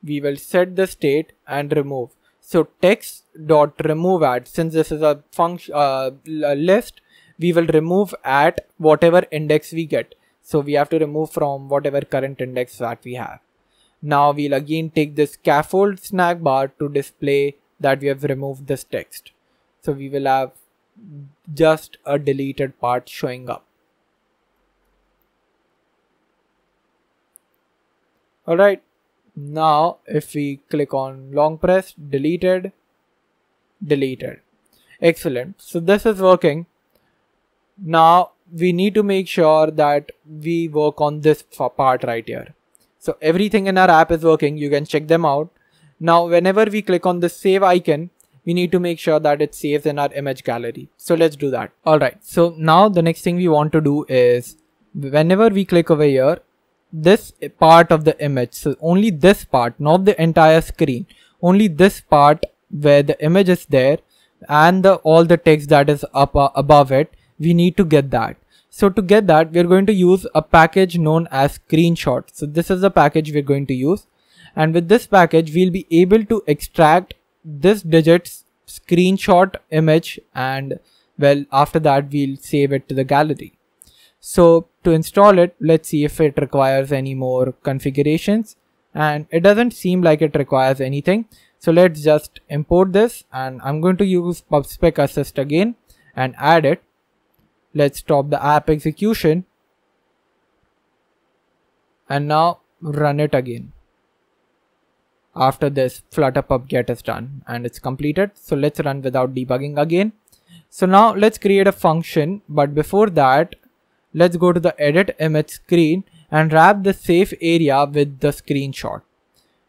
we will set the state and remove. So text dot remove at, since this is a function list, we will remove at whatever index we get. So we have to remove from whatever current index that we have. Now we'll again take this scaffold snack bar to display that we have removed this text. So we will have just a deleted part showing up. Alright, now if we click on long press, deleted. Excellent. So this is working. Now we need to make sure that we work on this part right here. So everything in our app is working. You can check them out. Now whenever we click on the save icon, we need to make sure that it saves in our image gallery. So let's do that. Alright, so now the next thing we want to do is whenever we click over here, this part of the image, so only this part, not the entire screen, only this part where the image is there and all the text that is up above it, we need to get that. So to get that, we're going to use a package known as screenshot. So this is the package we're going to use, and with this package we'll be able to extract this digit's screenshot image, and well, after that we'll save it to the gallery. So to install it, let's see if it requires any more configurations, and it doesn't seem like it requires anything. So let's just import this, and I'm going to use PubSpec assist again and add it. Let's stop the app execution and now run it again. After this, Flutter pub get is done and it's completed. So let's run without debugging again. So now let's create a function, but before that, let's go to the edit image screen and wrap the safe area with the screenshot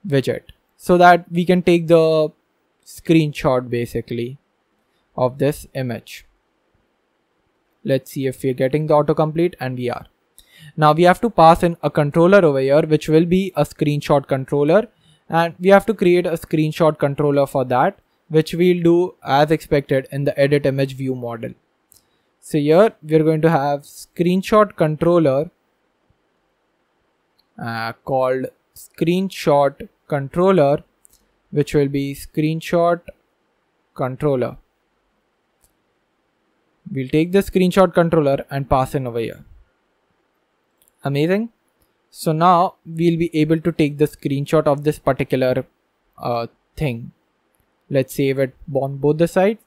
widget so that we can take the screenshot basically of this image. Let's see if we're getting the autocomplete, and we are. Now we have to pass in a controller over here, which will be a screenshot controller, and we have to create a screenshot controller for that, which we'll do as expected in the edit image view model. So here we're going to have screenshot controller called screenshot controller, which will be screenshot controller. We'll take the screenshot controller and pass in over here. Amazing. So now we'll be able to take the screenshot of this particular thing. Let's save it on both the sides.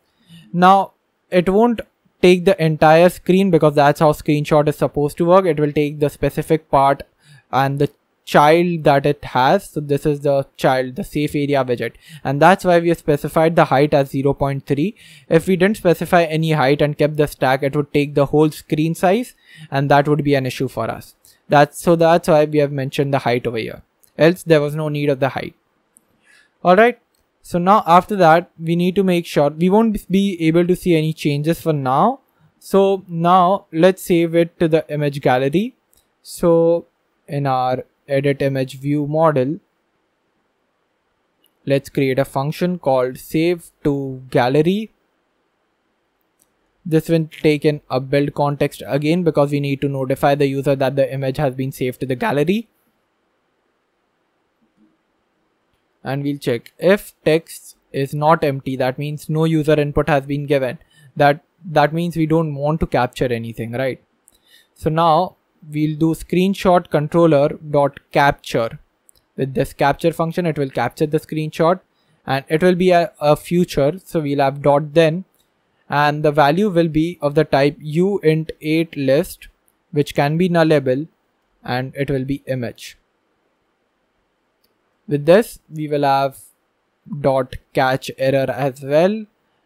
Now it won't take the entire screen because that's how screenshot is supposed to work. It will take the specific part and the child that it has. So this is the child, the safe area widget, and that's why we have specified the height as 0.3. If we didn't specify any height and kept the stack, it would take the whole screen size, and that would be an issue for us. That's why we have mentioned the height over here, else there was no need of the height. Alright, so now after that we need to make sure we won't be able to see any changes for now. So now let's save it to the image gallery. So in our edit image view model, let's create a function called save to gallery. This will take in a build context again because we need to notify the user that the image has been saved to the gallery. And we'll check if text is not empty, that means no user input has been given. That means we don't want to capture anything, right? So now we'll do screenshot controller dot capture. With this capture function, it will capture the screenshot, and it will be a future. So we'll have dot then, and the value will be of the type uint8 list, which can be nullable, and it will be image. With this, we will have dot catch error as well.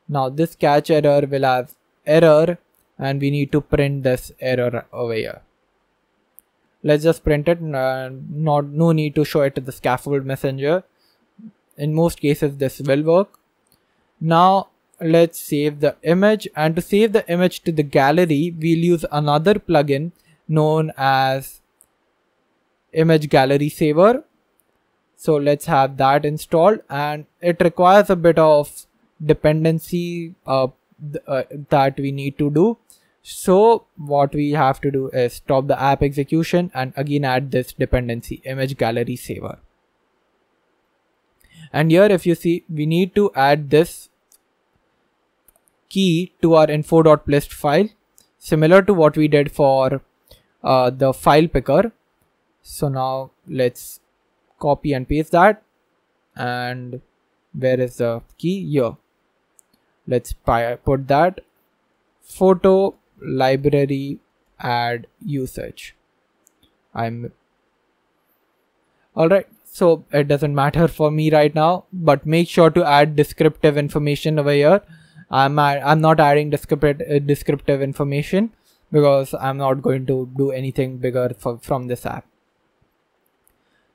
Now this catch error will have error, and we need to print this error over here. Let's just print it, no need to show it to the scaffold messenger. In most cases this will work. Now let's save the image, and to save the image to the gallery, we'll use another plugin known as image gallery saver. So let's have that installed, and it requires a bit of dependency that we need to do. So what we have to do is stop the app execution and again add this dependency, image gallery saver. And here if you see, we need to add this key to our info.plist file, similar to what we did for the file picker. So now let's copy and paste that, and where is the key? Here. Let's put that photo library add usage. Alright, so it doesn't matter for me right now, but make sure to add descriptive information over here. I'm not adding descriptive information because I'm not going to do anything bigger from this app.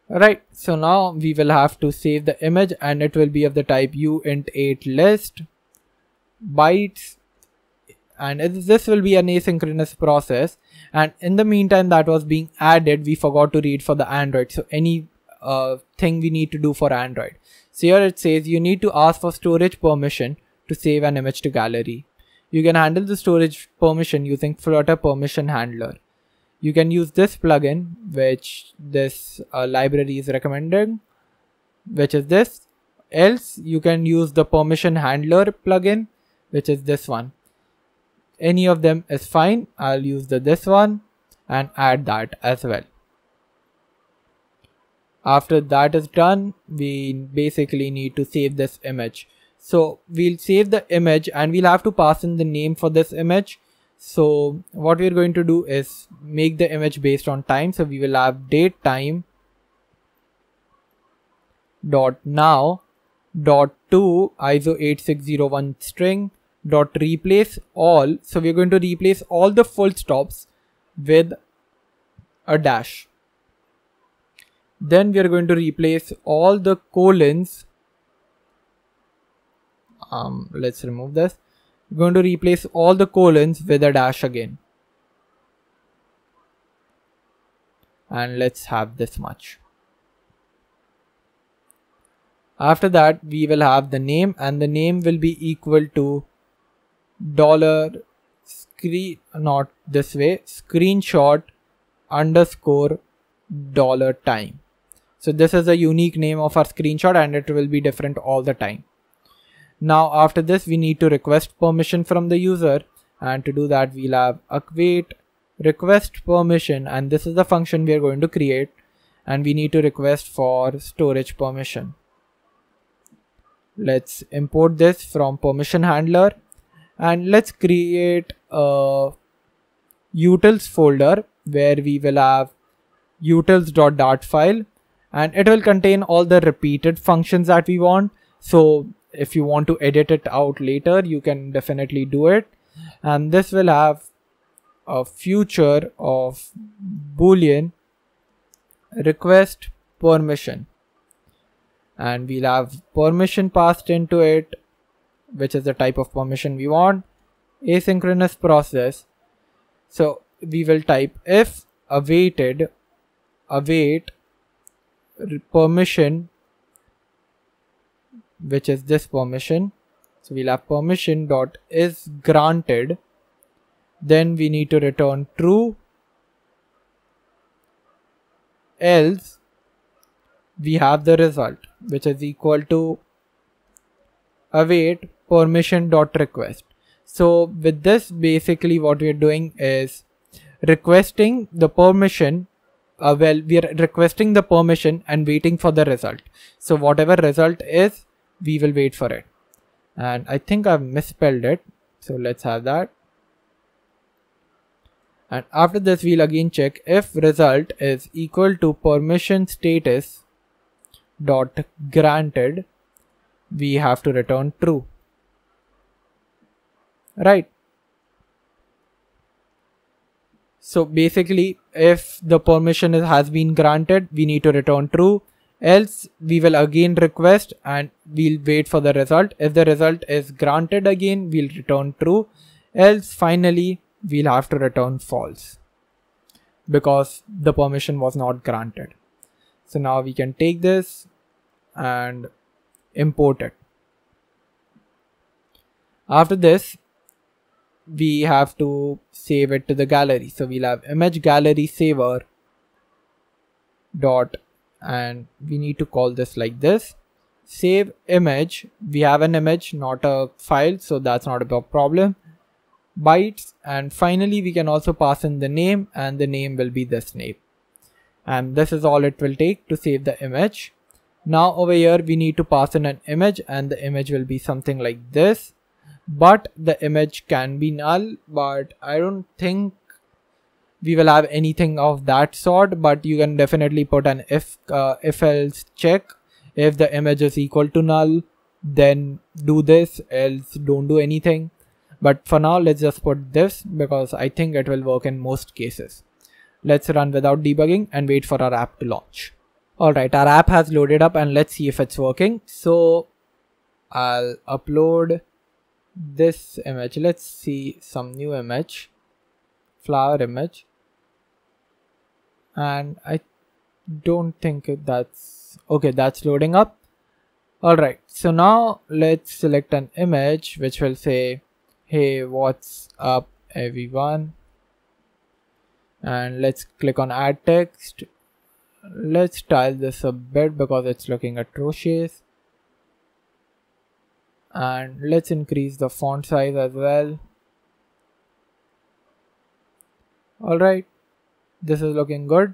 Alright, so now we will have to save the image, and it will be of the type uint8 list bytes, and this will be an asynchronous process. And in the meantime that was being added, we forgot to read for the Android. So any thing we need to do for Android. So here it says you need to ask for storage permission to save an image to gallery. You can handle the storage permission using Flutter Permission Handler. You can use this plugin, which this library is recommended, which is this. Else you can use the Permission Handler plugin, which is this one. Any of them is fine. I'll use this one and add that as well. After that is done, we basically need to save this image. So we'll save the image and we'll have to pass in the name for this image. So what we're going to do is make the image based on time. So we will have date time dot now dot to ISO 8601 string dot replace all. So we're going to replace all the full stops with a dash. Then we are going to replace all the colons. Let's remove this. We're going to replace all the colons with a dash again. And let's have this much. After that, we will have the name, and the name will be equal to screenshot underscore $time. So this is a unique name of our screenshot and it will be different all the time. Now after this, we need to request permission from the user, and to do that we'll have await request permission, and this is the function we are going to create, and we need to request for storage permission. Let's import this from permission handler, and let's create a utils folder where we will have utils.dart file, and it will contain all the repeated functions that we want. So if you want to edit it out later, you can definitely do it. And this will have a future of boolean request permission, and we'll have permission passed into it, which is the type of permission we want, asynchronous process. So we will type if await permission, which is this permission. So we'll have permission dot is granted. Then we need to return true, else we have the result, which is equal to await permission dot request. So with this, basically what we're doing is requesting the permission. We are requesting the permission and waiting for the result. So whatever result is, we will wait for it. And I think I've misspelled it, so let's have that. And after this, we'll again check if result is equal to permission status dot granted. We have to return true, right? So basically, if the permission has been granted, we need to return true. Else we will again request and we'll wait for the result. If the result is granted again, we'll return true. Else finally we'll have to return false because the permission was not granted. So now we can take this and import it. After this, we have to save it to the gallery. So we'll have image gallery saver dot, and we need to call this like this, save image. We have an image, not a file, so that's not a problem. Bytes, and finally we can also pass in the name, and the name will be this name. And this is all it will take to save the image. Now over here we need to pass in an image, and the image will be something like this. But the image can be null, but I don't think we will have anything of that sort. But you can definitely put an if else check. If the image is equal to null, then do this, else don't do anything. But for now, let's just put this because I think it will work in most cases. Let's run without debugging and wait for our app to launch. Alright, our app has loaded up and let's see if it's working. So I'll upload this image. Let's see some new image, flower image, and I don't think that's okay. That's loading up. Alright, so now let's select an image which will say, hey, what's up everyone, and let's click on add text. Let's style this a bit because it's looking atrocious, and let's increase the font size as well. Alright, this is looking good.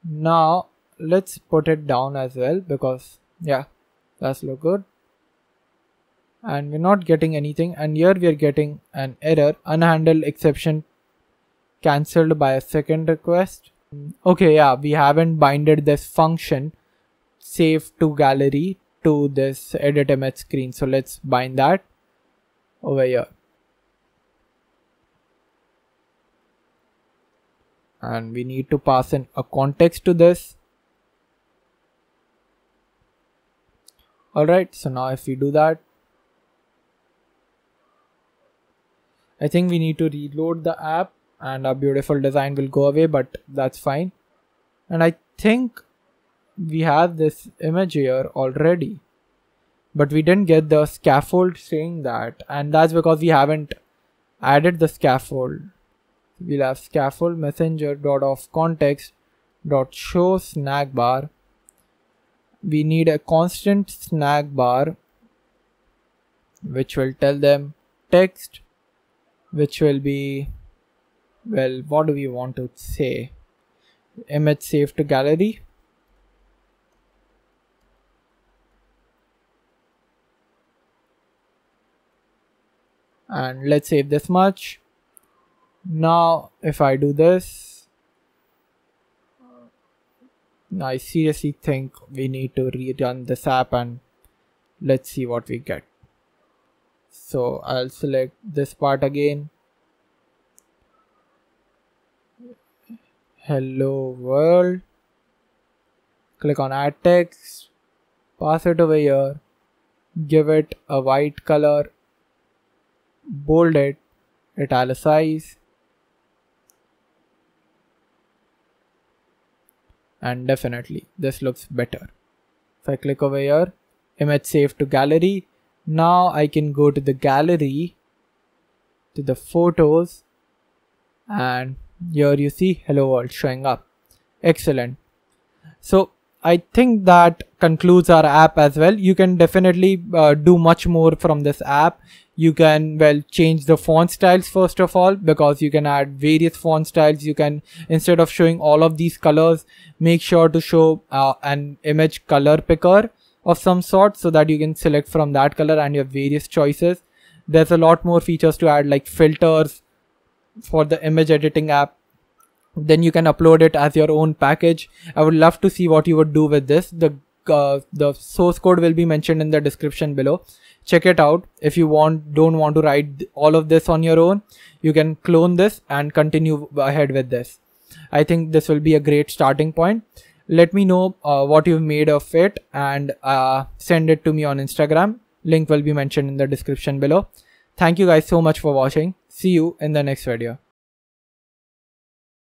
Now let's put it down as well because yeah, that's look good, and we're not getting anything, and here we are getting an error, unhandled exception cancelled by a second request. Okay, yeah, we haven't binded this function save to gallery to this edit image screen, so let's bind that over here, and we need to pass in a context to this. Alright, so now if we do that, I think we need to reload the app and our beautiful design will go away, but that's fine. And I think we have this image here already, but we didn't get the scaffold saying that, and that's because we haven't added the scaffold. We'll have scaffold messenger dot of context dot show snack bar. We need a constant snack bar which will tell them text, which will be, well, what do we want to say? Image saved to gallery. And let's save this much. Now if I do this, I seriously think we need to rerun this app and let's see what we get. So I'll select this part again. Hello world. Click on add text. Pass it over here. Give it a white color. Bold it. Italicize. And definitely this looks better. If I click over here, image saved to gallery. Now I can go to the gallery, to the photos, and here you see hello world showing up. Excellent. So I think that concludes our app as well. You can definitely do much more from this app. You can, well, change the font styles first of all, because you can add various font styles. You can, instead of showing all of these colors, make sure to show an image color picker of some sort, so that you can select from that color and you have various choices. There's a lot more features to add, like filters for the image editing app. Then you can upload it as your own package. I would love to see what you would do with this. The source code will be mentioned in the description below. Check it out. If you don't want to write all of this on your own, you can clone this and continue ahead with this. I think this will be a great starting point. Let me know what you've made of it, and send it to me on Instagram. Link will be mentioned in the description below. Thank you guys so much for watching. See you in the next video.